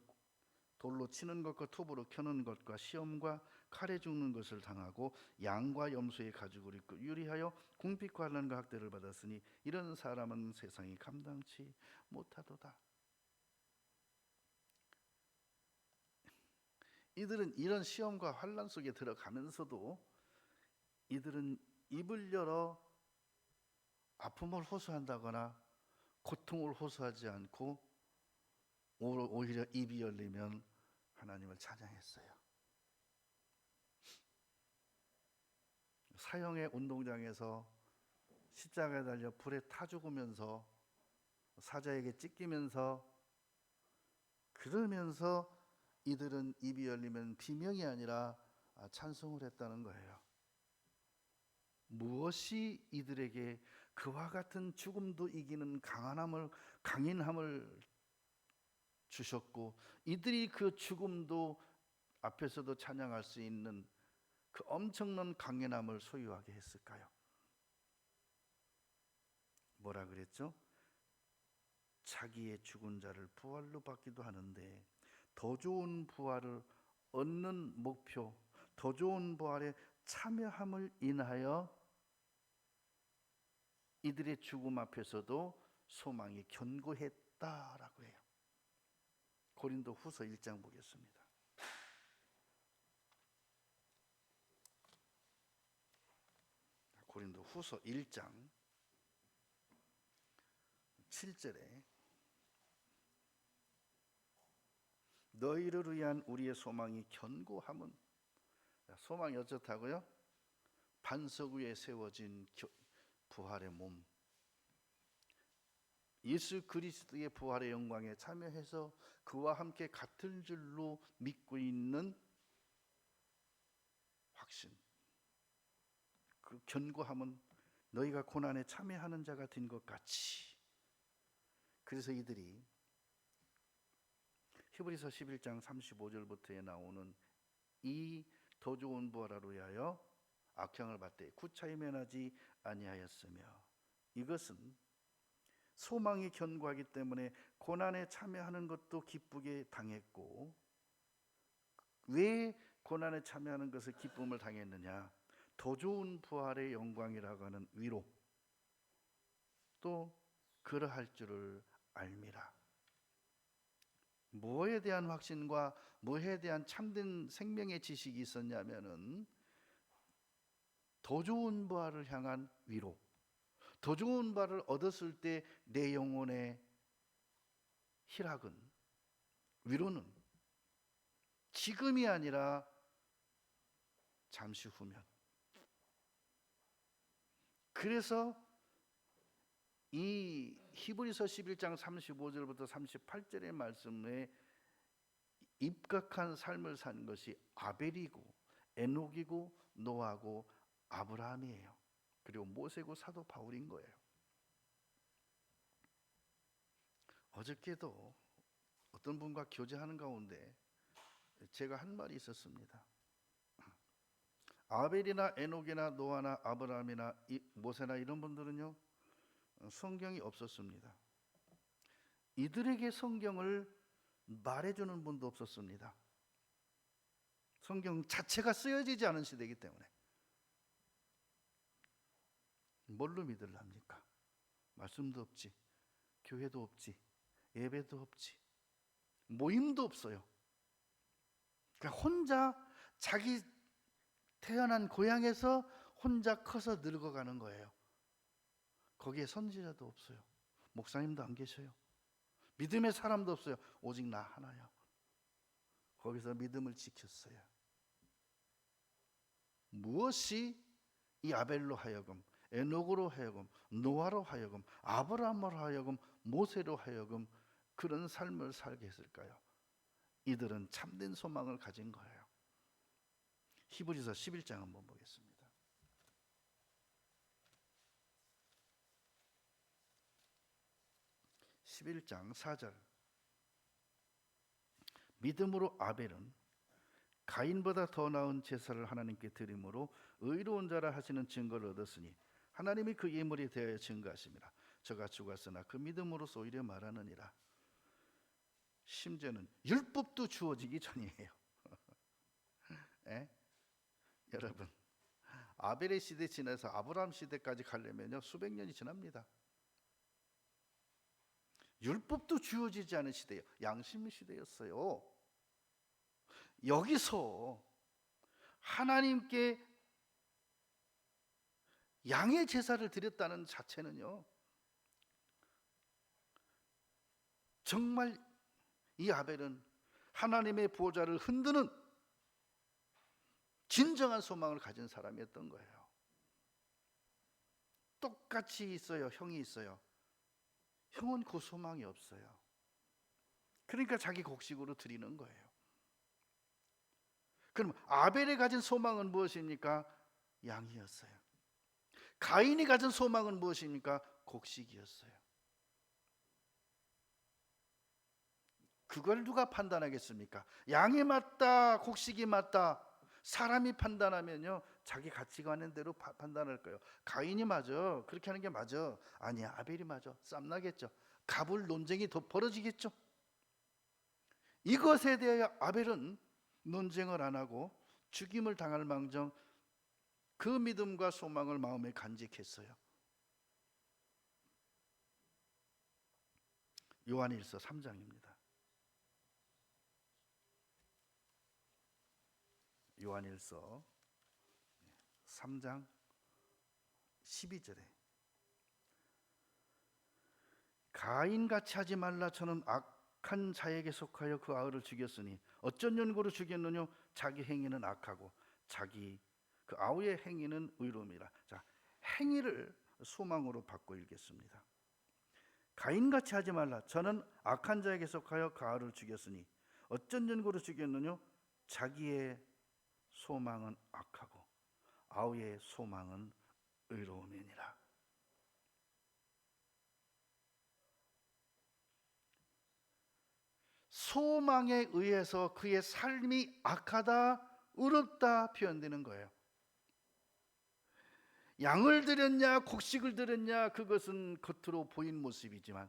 돌로 치는 것과 톱으로 켜는 것과 시험과 칼에 죽는 것을 당하고 양과 염소의 가죽을 입고 유리하여 궁핍과 환난과 학대를 받았으니 이런 사람은 세상이 감당치 못하도다. 이들은 이런 시험과 환난 속에 들어가면서도 이들은 입을 열어 아픔을 호소한다거나 고통을 호소하지 않고 오히려 입이 열리면 하나님을 찬양했어요. 사형의 운동장에서 십자가에 달려 불에 타 죽으면서 사자에게 찢기면서 그러면서 이들은 입이 열리면 비명이 아니라 찬송을 했다는 거예요. 무엇이 이들에게 그와 같은 죽음도 이기는 강인함을 주셨고 이들이 그 죽음도 앞에서도 찬양할 수 있는 그 엄청난 강인함을 소유하게 했을까요? 뭐라 그랬죠? 자기의 죽은 자를 부활로 받기도 하는데 더 좋은 부활을 얻는 목표, 더 좋은 부활에 참여함을 인하여 이들의 죽음 앞에서도 소망이 견고했다라고 해요. 고린도후서 1장 보겠습니다. 고린도후서 1장 7절에 너희를 위한 우리의 소망이 견고함은, 소망이 어쩌다고요? 반석 위에 세워진 부활의 몸, 예수 그리스도의 부활의 영광에 참여해서 그와 함께 같은 줄로 믿고 있는 확신, 그 견고함은 너희가 고난에 참여하는 자가 된 것 같이. 그래서 이들이 히브리서 11장 35절부터에 나오는 이 더 좋은 부활을 위하여 악형을 받되 구차히 면하지 아니하였으며, 이것은 소망이 견고하기 때문에 고난에 참여하는 것도 기쁘게 당했고, 왜 고난에 참여하는 것을 기쁨을 당했느냐? 더 좋은 부활의 영광이라고 하는 위로, 또 그러할 줄을 알미라. 무엇에 대한 확신과 무엇에 대한 참된 생명의 지식이 있었냐면은 더 좋은 부활을 향한 위로, 더 좋은 부활을 얻었을 때 내 영혼의 희락은, 위로는 지금이 아니라 잠시 후면. 그래서 이 히브리서 11장 35절부터 38절의 말씀에 입각한 삶을 산 것이 아벨이고 에녹이고 노아고 아브라함이에요. 그리고 모세고 사도 바울인 거예요. 어저께도 어떤 분과 교제하는 가운데 제가 한 말이 있었습니다. 아벨이나 에녹이나 노아나 아브라함이나 모세나 이런 분들은요, 성경이 없었습니다. 이들에게 성경을 말해주는 분도 없었습니다. 성경 자체가 쓰여지지 않은 시대이기 때문에. 뭘로 믿으랍니까? 말씀도 없지, 교회도 없지, 예배도 없지, 모임도 없어요. 그러니까 혼자 자기 태어난 고향에서 혼자 커서 늙어가는 거예요. 거기에 선지자도 없어요. 목사님도 안 계셔요. 믿음의 사람도 없어요. 오직 나 하나요. 거기서 믿음을 지켰어요. 무엇이 이 아벨로 하여금, 에녹으로 하여금, 노아로 하여금, 아브라함으로 하여금, 모세로 하여금 그런 삶을 살게 했을까요? 이들은 참된 소망을 가진 거예요. 히브리서 11장 한번 보겠습니다. 11장 4절. 믿음으로 아벨은 가인보다 더 나은 제사를 하나님께 드림으로 의로운 자라 하시는 증거를 얻었으니 하나님이 그 예물에 대하여 증거하심이라. 저가 죽었으나 그 믿음으로써 오히려 말하느니라. 심지어는 율법도 주어지기 전이에요. 예? 여러분, 아벨의 시대 지나서 아브라함 시대까지 가려면요 수백 년이 지납니다. 율법도 주어지지 않은 시대예요. 양심 시대였어요. 여기서 하나님께 양의 제사를 드렸다는 자체는요 정말 이 아벨은 하나님의 보좌를 흔드는 진정한 소망을 가진 사람이었던 거예요. 똑같이 있어요. 형이 있어요. 형은 그 소망이 없어요. 그러니까 자기 곡식으로 드리는 거예요. 그럼 아벨이 가진 소망은 무엇입니까? 양이었어요. 가인이 가진 소망은 무엇입니까? 곡식이었어요. 그걸 누가 판단하겠습니까? 양이 맞다, 곡식이 맞다. 사람이 판단하면요 자기 가치관인 대로 판단할 거예요. 가인이 맞아, 그렇게 하는 게 맞아. 아니야, 아벨이 맞아. 쌈나겠죠. 갑을 논쟁이 더 벌어지겠죠. 이것에 대하여 아벨은 논쟁을 안 하고 죽임을 당할 망정 그 믿음과 소망을 마음에 간직했어요. 요한일서 3장입니다. 요한일서 3장 12절에 가인같이 하지 말라. 저는 악한 자에게 속하여 그 아우를 죽였으니 어쩐 연고로 죽였느냐. 자기 행위는 악하고 자기 그 아우의 행위는 의로움이라. 자, 행위를 소망으로 바꿔 읽겠습니다. 가인같이 하지 말라. 저는 악한 자에게 속하여 그 아우를 죽였으니 어쩐 연고로 죽였느냐. 자기의 소망은 악하고 아우의 소망은 의로움이니라. 소망에 의해서 그의 삶이 악하다, 의롭다 표현되는 거예요. 양을 드렸냐 곡식을 드렸냐 그것은 겉으로 보인 모습이지만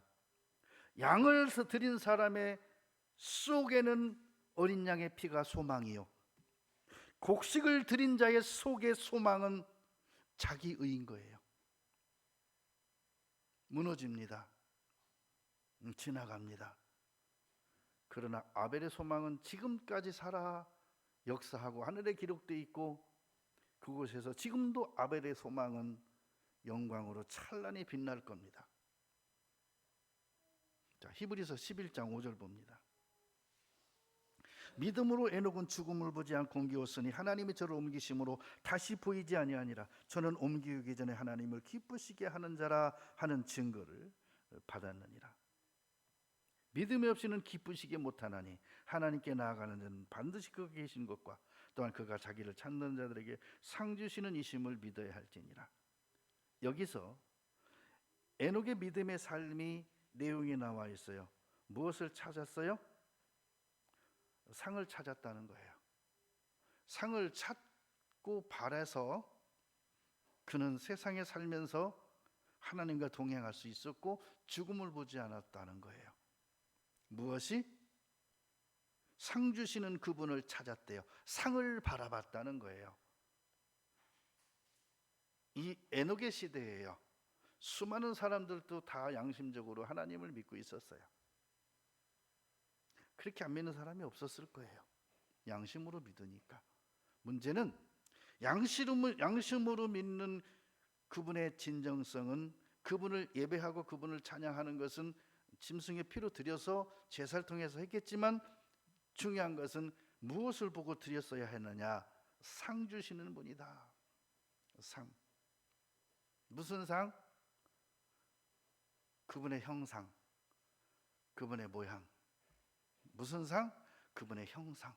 양을 드린 사람의 속에는 어린 양의 피가 소망이요, 곡식을 드린 자의 속의 소망은 자기 의인 거예요. 무너집니다. 지나갑니다. 그러나 아벨의 소망은 지금까지 살아 역사하고 하늘에 기록되어 있고 그곳에서 지금도 아벨의 소망은 영광으로 찬란히 빛날 겁니다. 자, 히브리서 11장 5절 봅니다. 믿음으로 에녹은 죽음을 보지 않고 옮기었으니 하나님이 저를 옮기심으로 다시 보이지 아니하니라. 저는 옮기기 전에 하나님을 기쁘시게 하는 자라 하는 증거를 받았느니라. 믿음이 없이는 기쁘시게 못하나니 하나님께 나아가는 자는 반드시 그가 계신 것과 또한 그가 자기를 찾는 자들에게 상 주시는 이심을 믿어야 할지니라. 여기서 에녹의 믿음의 삶이 내용이 나와 있어요. 무엇을 찾았어요? 상을 찾았다는 거예요. 상을 찾고 바라서 그는 세상에 살면서 하나님과 동행할 수 있었고 죽음을 보지 않았다는 거예요. 무엇이? 상 주시는 그분을 찾았대요. 상을 바라봤다는 거예요. 이 에녹의 시대예요. 수많은 사람들도 다 양심적으로 하나님을 믿고 있었어요. 그렇게 안 믿는 사람이 없었을 거예요. 양심으로 믿으니까. 문제는 양심으로 믿는 그분의 진정성은 그분을 예배하고 그분을 찬양하는 것은 짐승의 피로 드려서 제사를 통해서 했겠지만 중요한 것은 무엇을 보고 드렸어야 했느냐? 상 주시는 분이다. 상. 무슨 상? 그분의 형상, 그분의 모양. 무슨 상? 그분의 형상.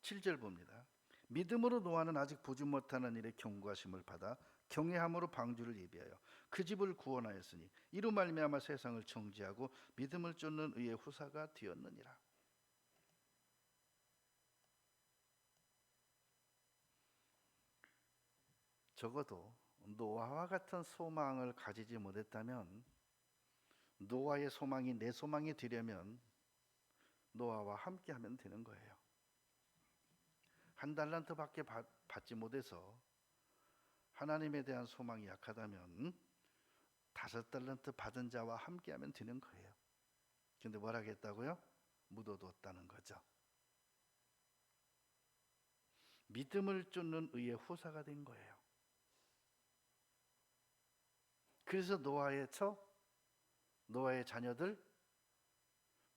(7절) 봅니다. 믿음으로 노아는 아직 보지 못하는 일에 경고하심을 받아 경외함으로 방주를 예비하여 그 집을 구원하였으니 이로 말미암아 세상을 정죄하고 믿음을 쫓는 의의 후사가 되었느니라. 적어도 노아와 같은 소망을 가지지 못했다면, 노아의 소망이 내 소망이 되려면 노아와 함께 하면 되는 거예요. 한 달란트밖에 받지 못해서 하나님에 대한 소망이 약하다면 5달란트 받은 자와 함께 하면 되는 거예요. 근데 뭘 하겠다고요? 묻어뒀다는 거죠. 믿음을 쫓는 의의 후사가 된 거예요. 그래서 노아의 자녀들,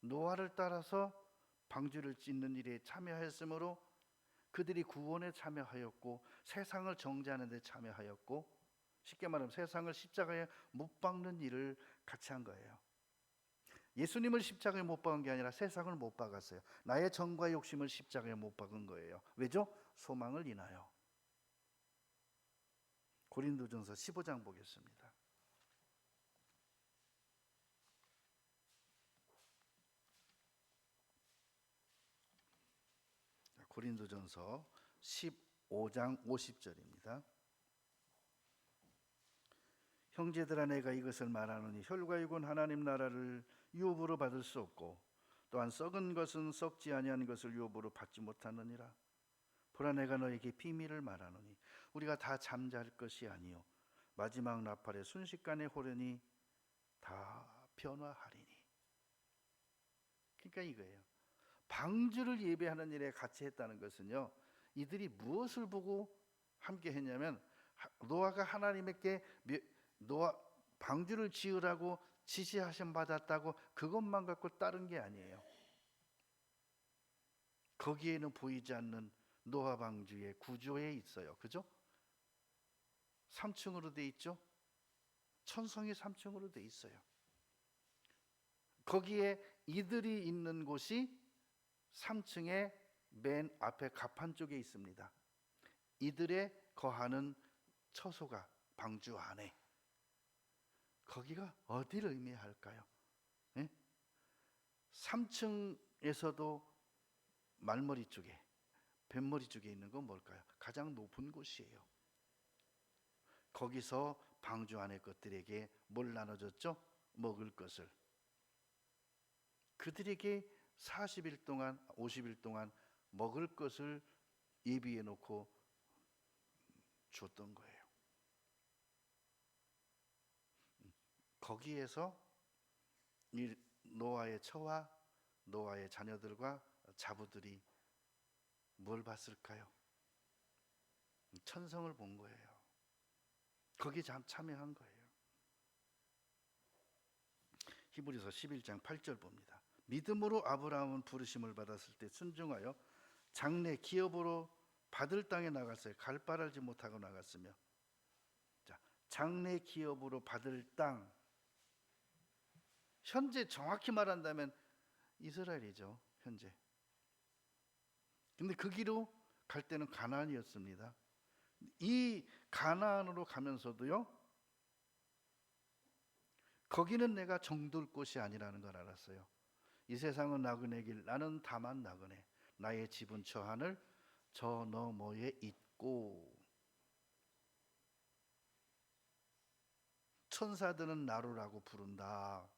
노아를 따라서 방주를 짓는 일에 참여했으므로 그들이 구원에 참여하였고 세상을 정죄하는 데 참여하였고, 쉽게 말하면 세상을 십자가에 못 박는 일을 같이 한 거예요. 예수님을 십자가에 못 박은 게 아니라 세상을 못 박았어요. 나의 정과 욕심을 십자가에 못 박은 거예요. 왜죠? 소망을 인하여. 고린도전서 15장 보겠습니다. 고린도전서 15장 50절입니다. 형제들아, 내가 이것을 말하노니 혈과 육은 하나님 나라를 유업으로 받을 수 없고 또한 썩은 것은 썩지 아니한 것을 유업으로 받지 못하느니라. 보라, 내가 너에게 비밀을 말하노니 우리가 다 잠잘 것이 아니요 마지막 나팔의 순식간에 호련히 다 변화하리니. 그러니까 이거예요. 방주를 예배하는 일에 같이 했다는 것은요, 이들이 무엇을 보고 함께 했냐면, 노아가 하나님께 방주를 지으라고 지시하심 받았다고 그것만 갖고 따른 게 아니에요. 거기에는 보이지 않는 노아 방주의 구조에 있어요. 그죠? 3층으로 돼 있죠? 천성이 3층으로 돼 있어요. 거기에 이들이 있는 곳이 3층의 맨 앞에 가판 쪽에 있습니다. 이들의 거하는 처소가 방주 안에. 거기가 어디를 의미할까요? 네? 3층에서도 말머리 쪽에, 뱃머리 쪽에 있는 건 뭘까요? 가장 높은 곳이에요. 거기서 방주 안의 것들에게 뭘 나눠줬죠? 먹을 것을. 그들에게 40일 동안, 50일 동안 먹을 것을 예비해 놓고 줬던 거예요. 거기에서 이 노아의 처와 노아의 자녀들과 자부들이 뭘 봤을까요? 천성을 본 거예요. 거기에 참여한 거예요. 히브리서 11장 8절 봅니다. 믿음으로 아브라함은 부르심을 받았을 때 순종하여 장래 기업으로 받을 땅에 나갔어요. 갈 바를 알지 못하고 나갔으며. 자, 장래 기업으로 받을 땅, 현재 정확히 말한다면 이스라엘이죠. 현재. 근데 그 길로 갈 때는 가나안이었습니다. 이 가나안으로 가면서도요, 거기는 내가 정둘 곳이 아니라는 걸 알았어요. 이 세상은 나그네 길, 나는 다만 나그네. 나의 집은 저 하늘 저 너머에 있고, 천사들은 나루라고 부른다.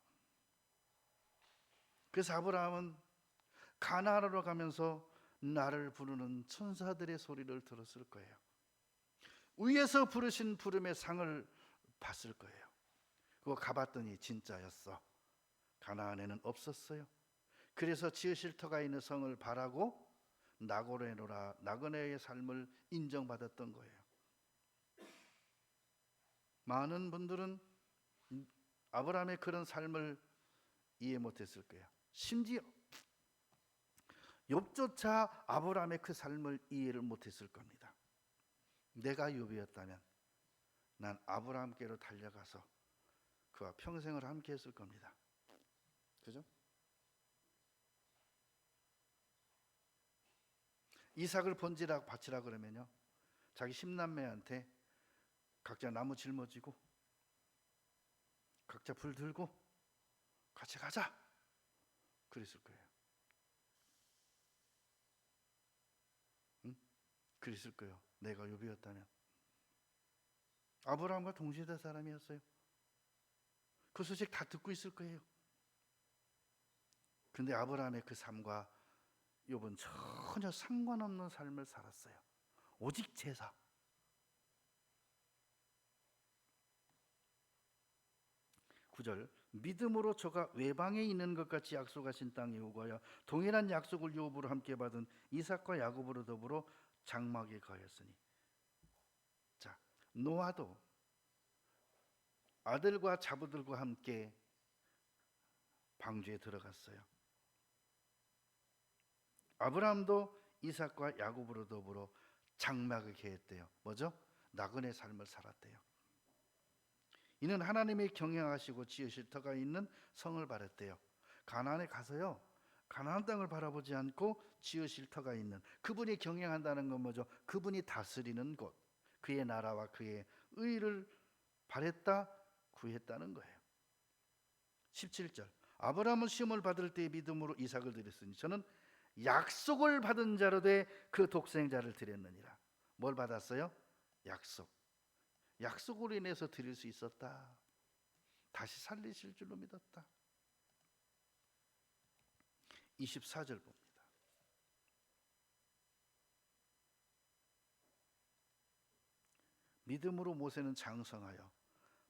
그래서 아브라함은 가나안으로 가면서 나를 부르는 천사들의 소리를 들었을 거예요. 위에서 부르신 부름의 상을 봤을 거예요. 그거 가봤더니 진짜였어. 가나안에는 없었어요. 그래서 지으실 터가 있는 성을 바라고 나그네의 삶을 인정받았던 거예요. 많은 분들은 아브라함의 그런 삶을 이해 못했을 거예요. 심지어 욥조차 아브라함의 그 삶을 이해를 못했을 겁니다. 내가 욥이었다면 난 아브라함께로 달려가서 그와 평생을 함께 했을 겁니다. 그죠? 이삭을 번지락 바치라 그러면요, 자기 10남매한테 각자 나무 짊어지고 각자 불 들고 같이 가자 그랬을 거예요. 응? 그랬을 거예요. 내가 욥이었다면. 아브라함과 동시대 사람이었어요. 그 소식 다 듣고 있을 거예요. 근데 아브라함의 그 삶과 욥은 전혀 상관없는 삶을 살았어요. 오직 제사. 9절, 믿음으로 저가 외방에 있는 것 같이 약속하신 땅에 오가야 동일한 약속을 욥으로 함께 받은 이삭과 야곱으로 더불어 장막에 거하였으니. 자, 노아도 아들과 자부들과 함께 방주에 들어갔어요. 아브라함도 이삭과 야곱으로 더불어 장막을 개했대요. 뭐죠? 나그네 삶을 살았대요. 이는 하나님의 경영하시고 지으실 터가 있는 성을 바랬대요. 가나안에 가서요, 가나안 땅을 바라보지 않고 지으실 터가 있는, 그분이 경영한다는 건 뭐죠? 그분이 다스리는 곳, 그의 나라와 그의 의를 바랬다, 구했다는 거예요. 17절, 아브라함은 시험을 받을 때 믿음으로 이삭을 드렸으니 저는 약속을 받은 자로 돼 그 독생자를 드렸느니라. 뭘 받았어요? 약속. 약속으로 인해서 드릴 수 있었다. 다시 살리실 줄로 믿었다. 24절 봅니다. 믿음으로 모세는 장성하여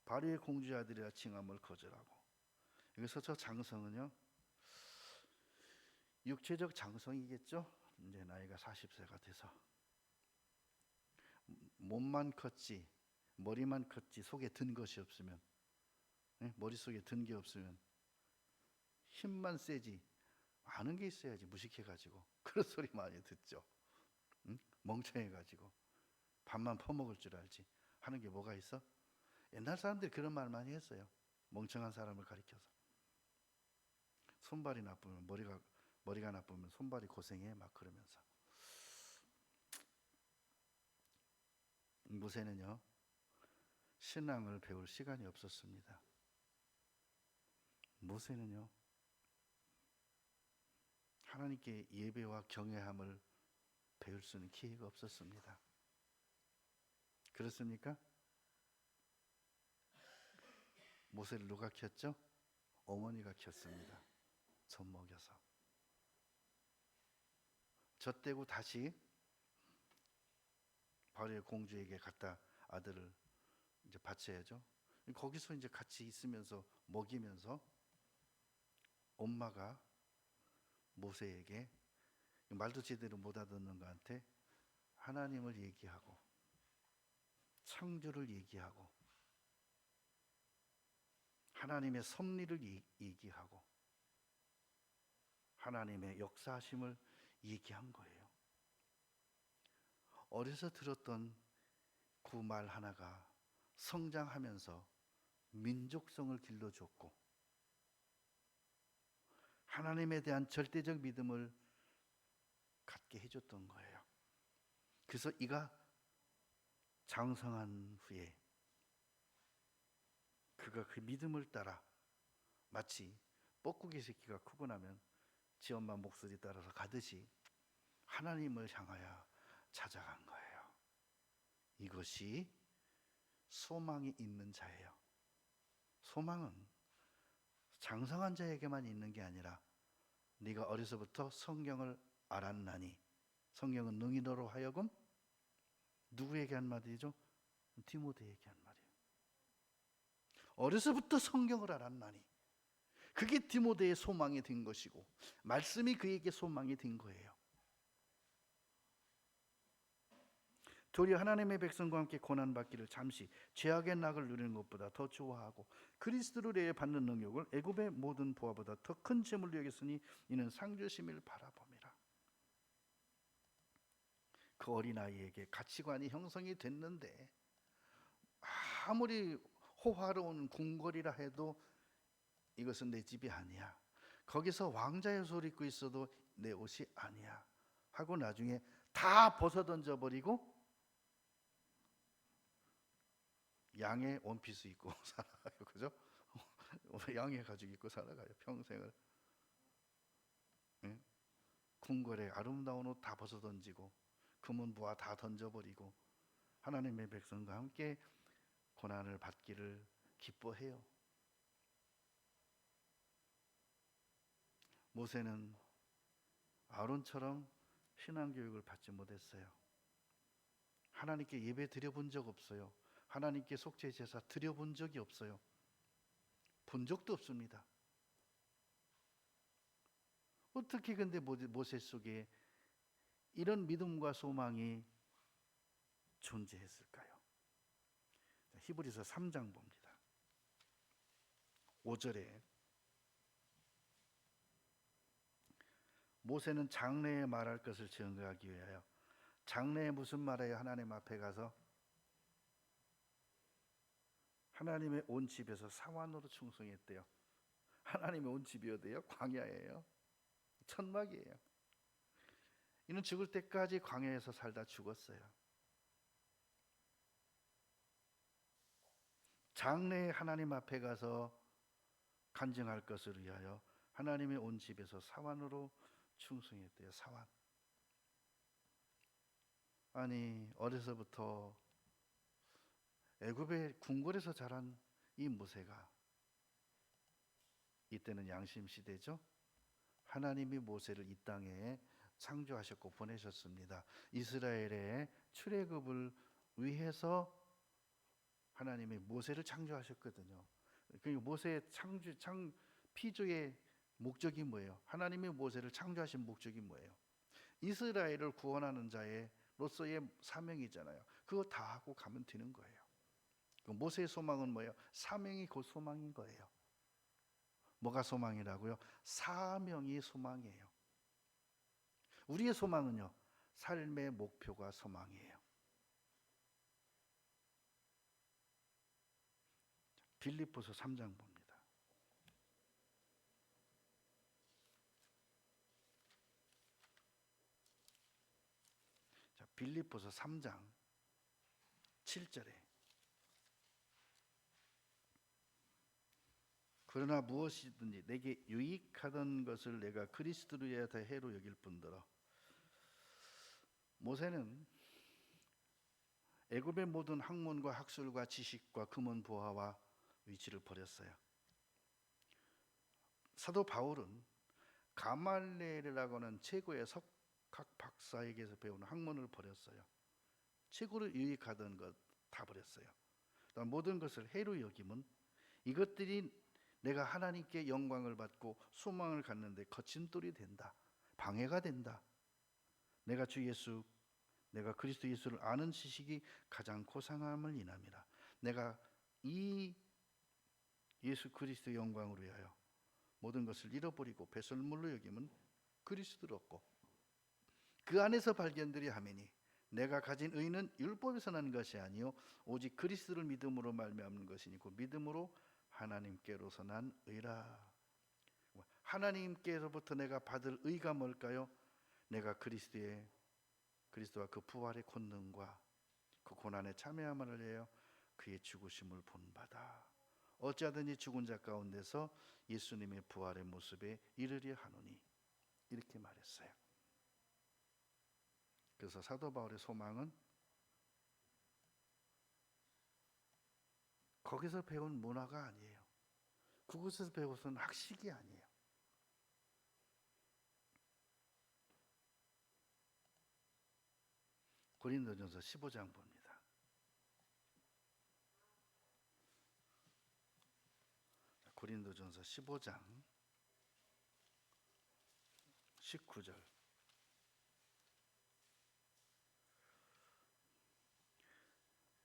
바로의 공주의 아들이라 칭함을 거절하고. 여기서 저 장성은요, 육체적 장성이겠죠. 이제 나이가 40세가 돼서 몸만 컸지 머리만 컸지 속에 든 것이 없으면, 머릿속에 든 게 없으면 힘만 세지 아는 게 있어야지. 무식해가지고 그런 소리 많이 듣죠. 멍청해가지고 밥만 퍼먹을 줄 알지 하는 게 뭐가 있어? 옛날 사람들이 그런 말 많이 했어요. 멍청한 사람을 가리켜서. 손발이 나쁘면 머리가 나쁘면 손발이 고생해 막 그러면서. 모세는요, 신앙을 배울 시간이 없었습니다. 모세는요, 하나님께 예배와 경외함을 배울 수 있는 기회가 없었습니다. 그렇습니까? 모세를 누가 켰죠? 어머니가 켰습니다. 젖 먹여서. 젖대고 다시 바로의 공주에게 갖다 아들을 이제 바쳐야죠. 거기서 이제 같이 있으면서 먹이면서 엄마가 모세에게 말도 제대로 못 알아듣는 것한테 하나님을 얘기하고 창조를 얘기하고 하나님의 섭리를 얘기하고 하나님의 역사하심을 얘기한 거예요. 어려서 들었던 그 말 하나가 성장하면서 민족성을 길러줬고 하나님에 대한 절대적 믿음을 갖게 해줬던 거예요. 그래서 이가 장성한 후에 그가 그 믿음을 따라 마치 뻐꾸기 새끼가 크고 나면 지 엄마 목소리 따라서 가듯이 하나님을 향하여 찾아간 거예요. 이것이 소망이 있는 자예요. 소망은 장성한 자에게만 있는 게 아니라 네가 어려서부터 성경을 알았나니, 성경은 능히 너로 하여금 누구에게 한 말이죠? 디모데에게 한 말이에요. 어려서부터 성경을 알았나니, 그게 디모데의 소망이 된 것이고 말씀이 그에게 소망이 된 거예요. 도리어 하나님의 백성과 함께 고난받기를 잠시 죄악의 낙을 누리는 것보다 더 좋아하고 그리스도를 위해 받는 능력을 애굽의 모든 보화보다 더 큰 재물로 여겼으니 이는 상주심을 바라봄이라. 그 어린아이에게 가치관이 형성이 됐는데 아무리 호화로운 궁궐이라 해도 이것은 내 집이 아니야. 거기서 왕자의 옷을 입고 있어도 내 옷이 아니야 하고 나중에 다 벗어던져 버리고 양의 원피스 입고 살아가요. 그죠? 양의 가죽 입고 살아가요. 평생을. 예? 궁궐에 아름다운 옷 다 벗어던지고 금은 부하 다 던져버리고 하나님의 백성과 함께 고난을 받기를 기뻐해요. 모세는 아론처럼 신앙교육을 받지 못했어요. 하나님께 예배 드려본 적 없어요. 하나님께 속죄 제사 드려본 적이 없어요. 본 적도 없습니다. 어떻게 근데 모세 속에 이런 믿음과 소망이 존재했을까요? 히브리서 3장 봅니다. 5절에 모세는 장래에 말할 것을 증거하기 위하여, 장래에 무슨 말이에요? 하나님 앞에 가서 하나님의 온 집에서 사환으로 충성했대요. 하나님의 온 집이 어디예요? 광야예요. 천막이에요. 이는 죽을 때까지 광야에서 살다 죽었어요. 장래에 하나님 앞에 가서 간증할 것을 위하여 하나님의 온 집에서 사환으로 충성했대요. 사환. 아니, 어려서부터 애굽의 궁궐에서 자란 이 모세가, 이때는 양심 시대죠. 하나님이 모세를 이 땅에 창조하셨고 보내셨습니다. 이스라엘의 출애굽을 위해서 하나님이 모세를 창조하셨거든요. 그러니까 모세의 피조의 목적이 뭐예요? 하나님이 모세를 창조하신 목적이 뭐예요? 이스라엘을 구원하는 자로서의 사명이잖아요. 그거 다 하고 가면 되는 거예요. 모세의 소망은 뭐예요? 사명이 곧 소망인 거예요. 뭐가 소망이라고요? 사명이 소망이에요. 우리의 소망은요, 삶의 목표가 소망이에요. 빌립보서 3장 봅니다. 자, 빌립보서 3장 7절에 그러나 무엇이든지 내게 유익하던 것을 내가 그리스도를 위하여 더 해로 여길 뿐더러. 모세는 애굽의 모든 학문과 학술과 지식과 금은 보화와 위치를 버렸어요. 사도 바울은 가말리엘이라고 하는 최고의 석학 박사에게서 배운 학문을 버렸어요. 최고로 유익하던 것 다 버렸어요. 모든 것을 해로 여김은 이것들이 내가 하나님께 영광을 받고 소망을 갖는데 거침돌이 된다, 방해가 된다. 내가 그리스도 예수를 아는 지식이 가장 고상함을 인함이라. 내가 이 예수 그리스도의 영광을 위하여 모든 것을 잃어버리고 배설물로 여김은 그리스도를 얻고 그 안에서 발견들이 하매니 내가 가진 의는 율법에서 난 것이 아니요 오직 그리스도를 믿음으로 말미암는 것이니 그 믿음으로 하나님께로서 난 의라. 하나님께로부터 내가 받을 의가 뭘까요? 내가 그리스도와 그 부활의 권능과 그 고난에 참여함을 위하여 그의 죽으심을 본받아 어찌하든지 죽은 자 가운데서 예수님의 부활의 모습에 이르려 하노니, 이렇게 말했어요. 그래서 사도 바울의 소망은 거기서 배운 문화가 아니에요. 그곳에서 배워서는 학식이 아니에요. 고린도전서 15장 봅니다. 고린도전서 15장 19절.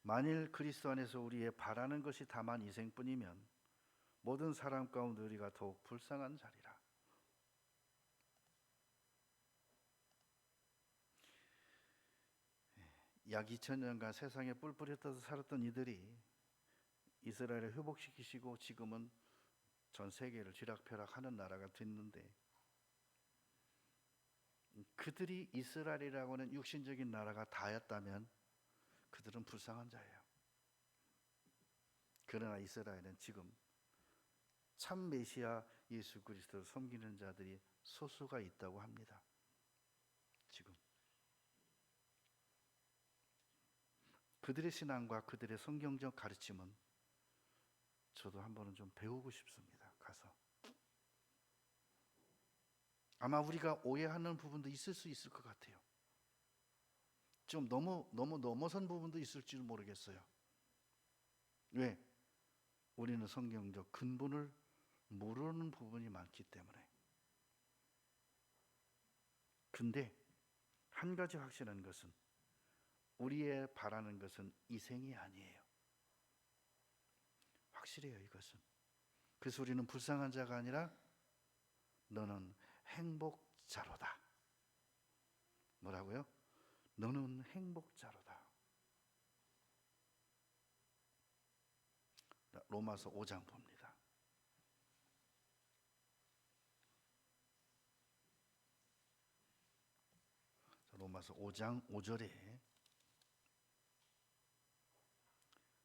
만일 그리스도 안에서 우리의 바라는 것이 다만 이생뿐이면 모든 사람 가운데 우리가 더욱 불쌍한 자리라. 약 2000년간 세상에 뿔뿔이 떠서 살았던 이들이 이스라엘을 회복시키시고 지금은 전 세계를 쥐락펴락하는 나라가 됐는데, 그들이 이스라엘이라고 하는 육신적인 나라가 다였다면 그들은 불쌍한 자예요. 그러나 이스라엘은 지금 참 메시아 예수 그리스도를 섬기는 자들이 소수가 있다고 합니다. 지금 그들의 신앙과 그들의 성경적 가르침은 저도 한번은 좀 배우고 싶습니다. 가서. 아마 우리가 오해하는 부분도 있을 수 있을 것 같아요. 좀 너무 넘어선 부분도 있을지도 모르겠어요. 왜? 우리는 성경적 근본을 모르는 부분이 많기 때문에. 근데 한 가지 확실한 것은 우리의 바라는 것은 이생이 아니에요. 확실해요, 이것은. 그래서 우리는 불쌍한 자가 아니라 너는 행복자로다. 뭐라고요? 너는 행복자로다. 로마서 5장 봅니다. 로마서 5장 5절에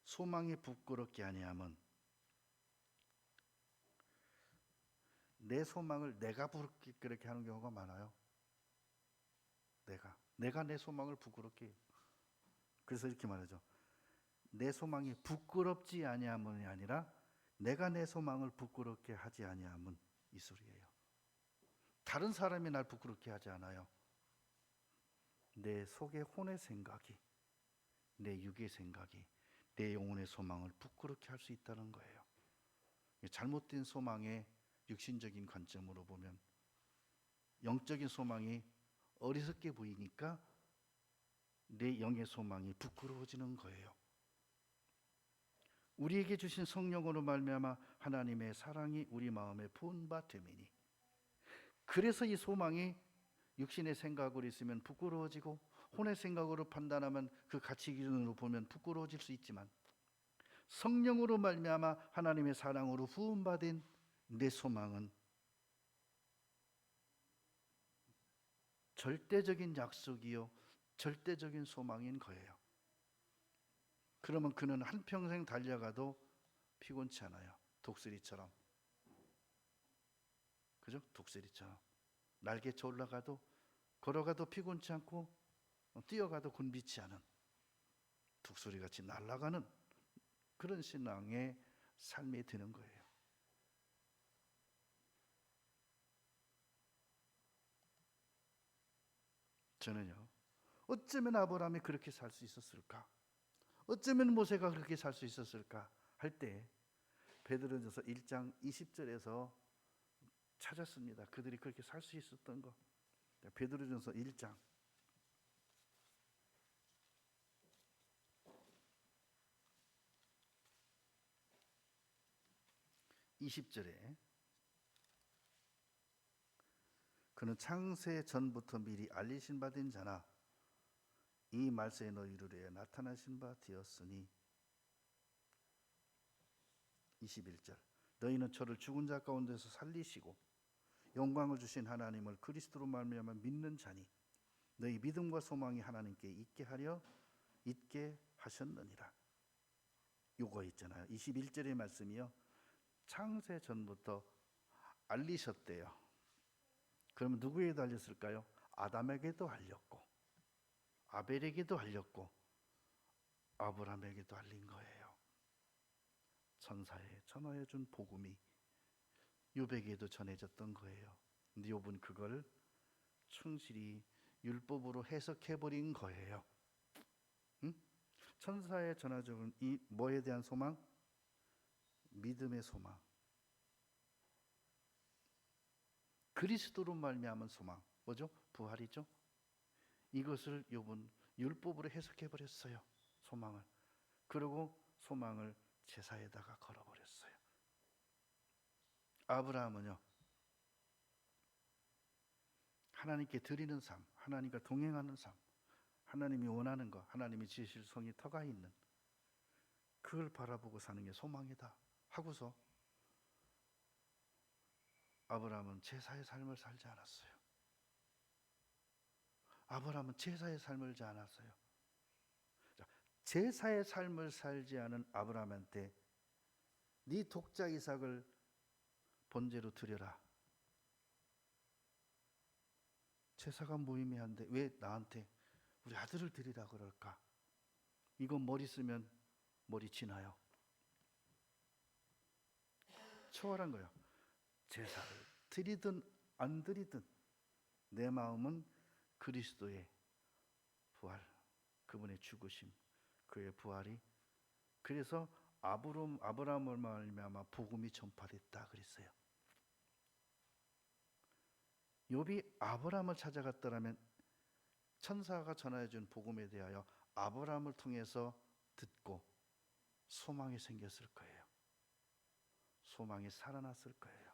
소망이 부끄럽게 아니함은 내 소망을 내가 부끄럽게 하는 경우가 많아요. 내가 내 소망을 부끄럽게 해요. 그래서 이렇게 말하죠. 내 소망이 부끄럽지 아니함이 아니라 내가 내 소망을 부끄럽게 하지 아니함은 이 소리예요. 다른 사람이 날 부끄럽게 하지 않아요. 내 속의 혼의 생각이, 내 육의 생각이 내 영혼의 소망을 부끄럽게 할 수 있다는 거예요. 잘못된 소망의 육신적인 관점으로 보면 영적인 소망이 어리석게 보이니까 내 영의 소망이 부끄러워지는 거예요. 우리에게 주신 성령으로 말미암아 하나님의 사랑이 우리 마음에 부은 바 됨이니, 그래서 이 소망이 육신의 생각으로 있으면 부끄러워지고 혼의 생각으로 판단하면 그 가치 기준으로 보면 부끄러워질 수 있지만 성령으로 말미암아 하나님의 사랑으로 부음받은 내 소망은 절대적인 약속이요 절대적인 소망인 거예요. 그러면 그는 한평생 달려가도 피곤치 않아요. 독수리처럼. 그죠? 독수리처럼. 날개쳐 올라가도 걸어가도 피곤치 않고 뛰어가도 곤비치 않은 독수리같이 날아가는 그런 신앙의 삶이 되는 거예요. 저는요, 어쩌면 아브라함이 그렇게 살 수 있었을까? 어쩌면 모세가 그렇게 살 수 있었을까? 할 때 베드로전서 1장 20절에서 찾았습니다. 그들이 그렇게 살 수 있었던 거. 베드로전서 1장 20절에 그는 창세 전부터 미리 알리신 바 된 자나 이 말세에 너희를 위해 나타나신 바 되었으니 21절 너희는 저를 죽은 자 가운데서 살리시고 영광을 주신 하나님을 그리스도로 말미암아 믿는 자니 너희 믿음과 소망이 하나님께 있게 하셨느니라. 요거 있잖아요. 21절의 말씀이요. 창세 전부터 알리셨대요. 그러면 누구에게도 알렸을까요? 아담에게도 알렸고 아벨에게도 알렸고 아브라함에게도 알린 거예요. 천사에 전하여 준 복음이 욥에게도 전해졌던 거예요. 근데 욥은 그걸 충실히 율법으로 해석해버린 거예요. 응? 천사에 전해준 이 뭐에 대한 소망? 믿음의 소망. 그리스도로 말미암은 소망. 뭐죠? 부활이죠. 이것을 욥은 율법으로 해석해버렸어요. 소망을. 그리고 소망을 제사에다가 걸어버렸어요. 아브라함은요, 하나님께 드리는 삶, 하나님과 동행하는 삶, 하나님이 원하는 것, 하나님이 지으실 성이 터가 있는 그걸 바라보고 사는 게 소망이다 하고서 아브라함은 제사의 삶을 살지 않았어요. 아브라함은 제사의 삶을 살지 않았어요. 제사의 삶을 살지 않은 아브라함한테 네 독자 이삭을 번제로 드려라. 제사가 무의미한데 왜 나한테 우리 아들을 드리라 그럴까? 이거 머리 쓰면 머리 지나요. 초월한 거예요. 제사를 드리든 안 드리든 내 마음은 그리스도의 부활, 그분의 죽으심, 그의 부활이, 그래서 아브라함을 말미암아 복음이 전파됐다 그랬어요. 욥이 아브라함을 찾아갔더라면 천사가 전하여 준 복음에 대하여 아브라함을 통해서 듣고 소망이 생겼을 거예요. 소망이 살아났을 거예요.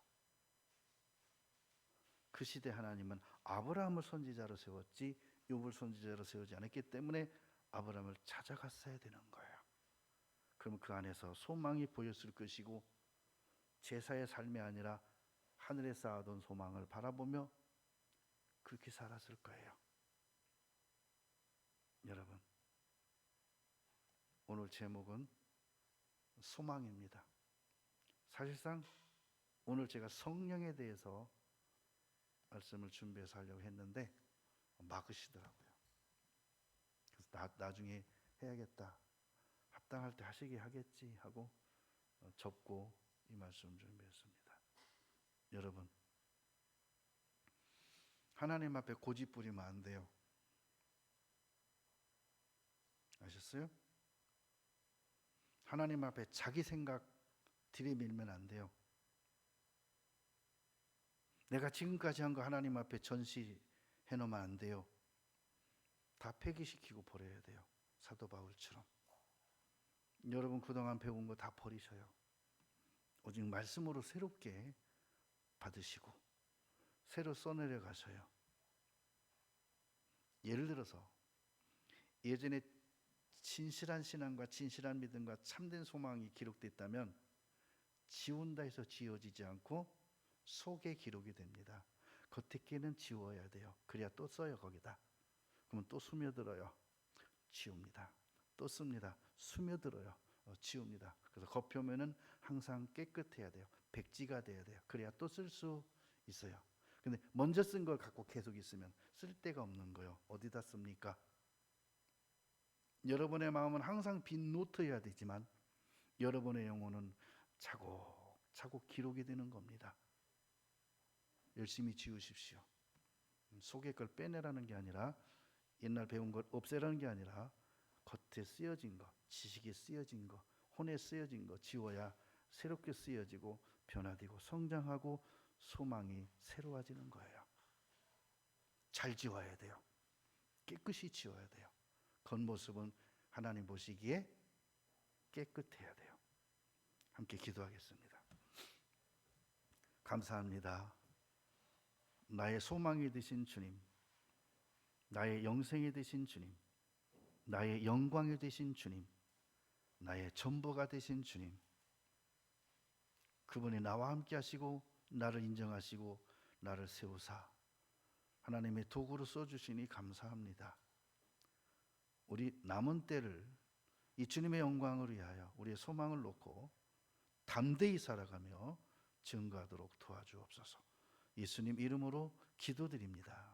그 시대 하나님은 아브라함을 선지자로 세웠지 욥을 선지자로 세우지 않았기 때문에 아브라함을 찾아갔어야 되는 거예요. 그럼 그 안에서 소망이 보였을 것이고 제사의 삶이 아니라 하늘에 쌓아둔 소망을 바라보며 그렇게 살았을 거예요. 여러분, 오늘 제목은 소망입니다. 사실상 오늘 제가 성령에 대해서 말씀을 준비해서 하려고 했는데 막으시더라고요. 그래서 나중에 해야겠다, 합당할 때 하시게 하겠지 하고 접고 이 말씀 준비했습니다. 여러분, 하나님 앞에 고집 부리면 안 돼요. 아셨어요? 하나님 앞에 자기 생각 들이밀면 안 돼요. 내가 지금까지 한 거 하나님 앞에 전시해 놓으면 안 돼요. 다 폐기시키고 버려야 돼요. 사도 바울처럼. 여러분 그동안 배운 거 다 버리셔요. 오직 말씀으로 새롭게 받으시고 새로 써내려 가셔요. 예를 들어서 예전에 진실한 신앙과 진실한 믿음과 참된 소망이 기록됐다면 지운다 해서 지워지지 않고 속에 기록이 됩니다. 겉에게는 지워야 돼요. 그래야 또 써요 거기다. 그러면 또 스며들어요. 지웁니다. 또 씁니다. 스며들어요. 지웁니다. 그래서 겉표면은 항상 깨끗해야 돼요. 백지가 돼야 돼요. 그래야 또 쓸 수 있어요. 근데 먼저 쓴 걸 갖고 계속 있으면 쓸 데가 없는 거예요. 어디다 씁니까? 여러분의 마음은 항상 빈 노트여야 되지만 여러분의 영혼은 차곡차곡 기록이 되는 겁니다. 열심히 지우십시오. 속에 걸 빼내라는 게 아니라 옛날 배운 걸 없애라는 게 아니라 겉에 쓰여진 거, 지식에 쓰여진 거, 혼에 쓰여진 거 지워야 새롭게 쓰여지고 변화되고 성장하고 소망이 새로워지는 거예요. 잘 지워야 돼요. 깨끗이 지워야 돼요. 겉모습은 하나님 보시기에 깨끗해야 돼요. 함께 기도하겠습니다. 감사합니다. 나의 소망이 되신 주님, 나의 영생이 되신 주님, 나의 영광이 되신 주님, 나의 전부가 되신 주님, 그분이 나와 함께 하시고 나를 인정하시고 나를 세우사 하나님의 도구로 써주시니 감사합니다. 우리 남은 때를 이 주님의 영광을 위하여 우리의 소망을 놓고 담대히 살아가며 증거하도록 도와주옵소서. 예수님 이름으로 기도드립니다.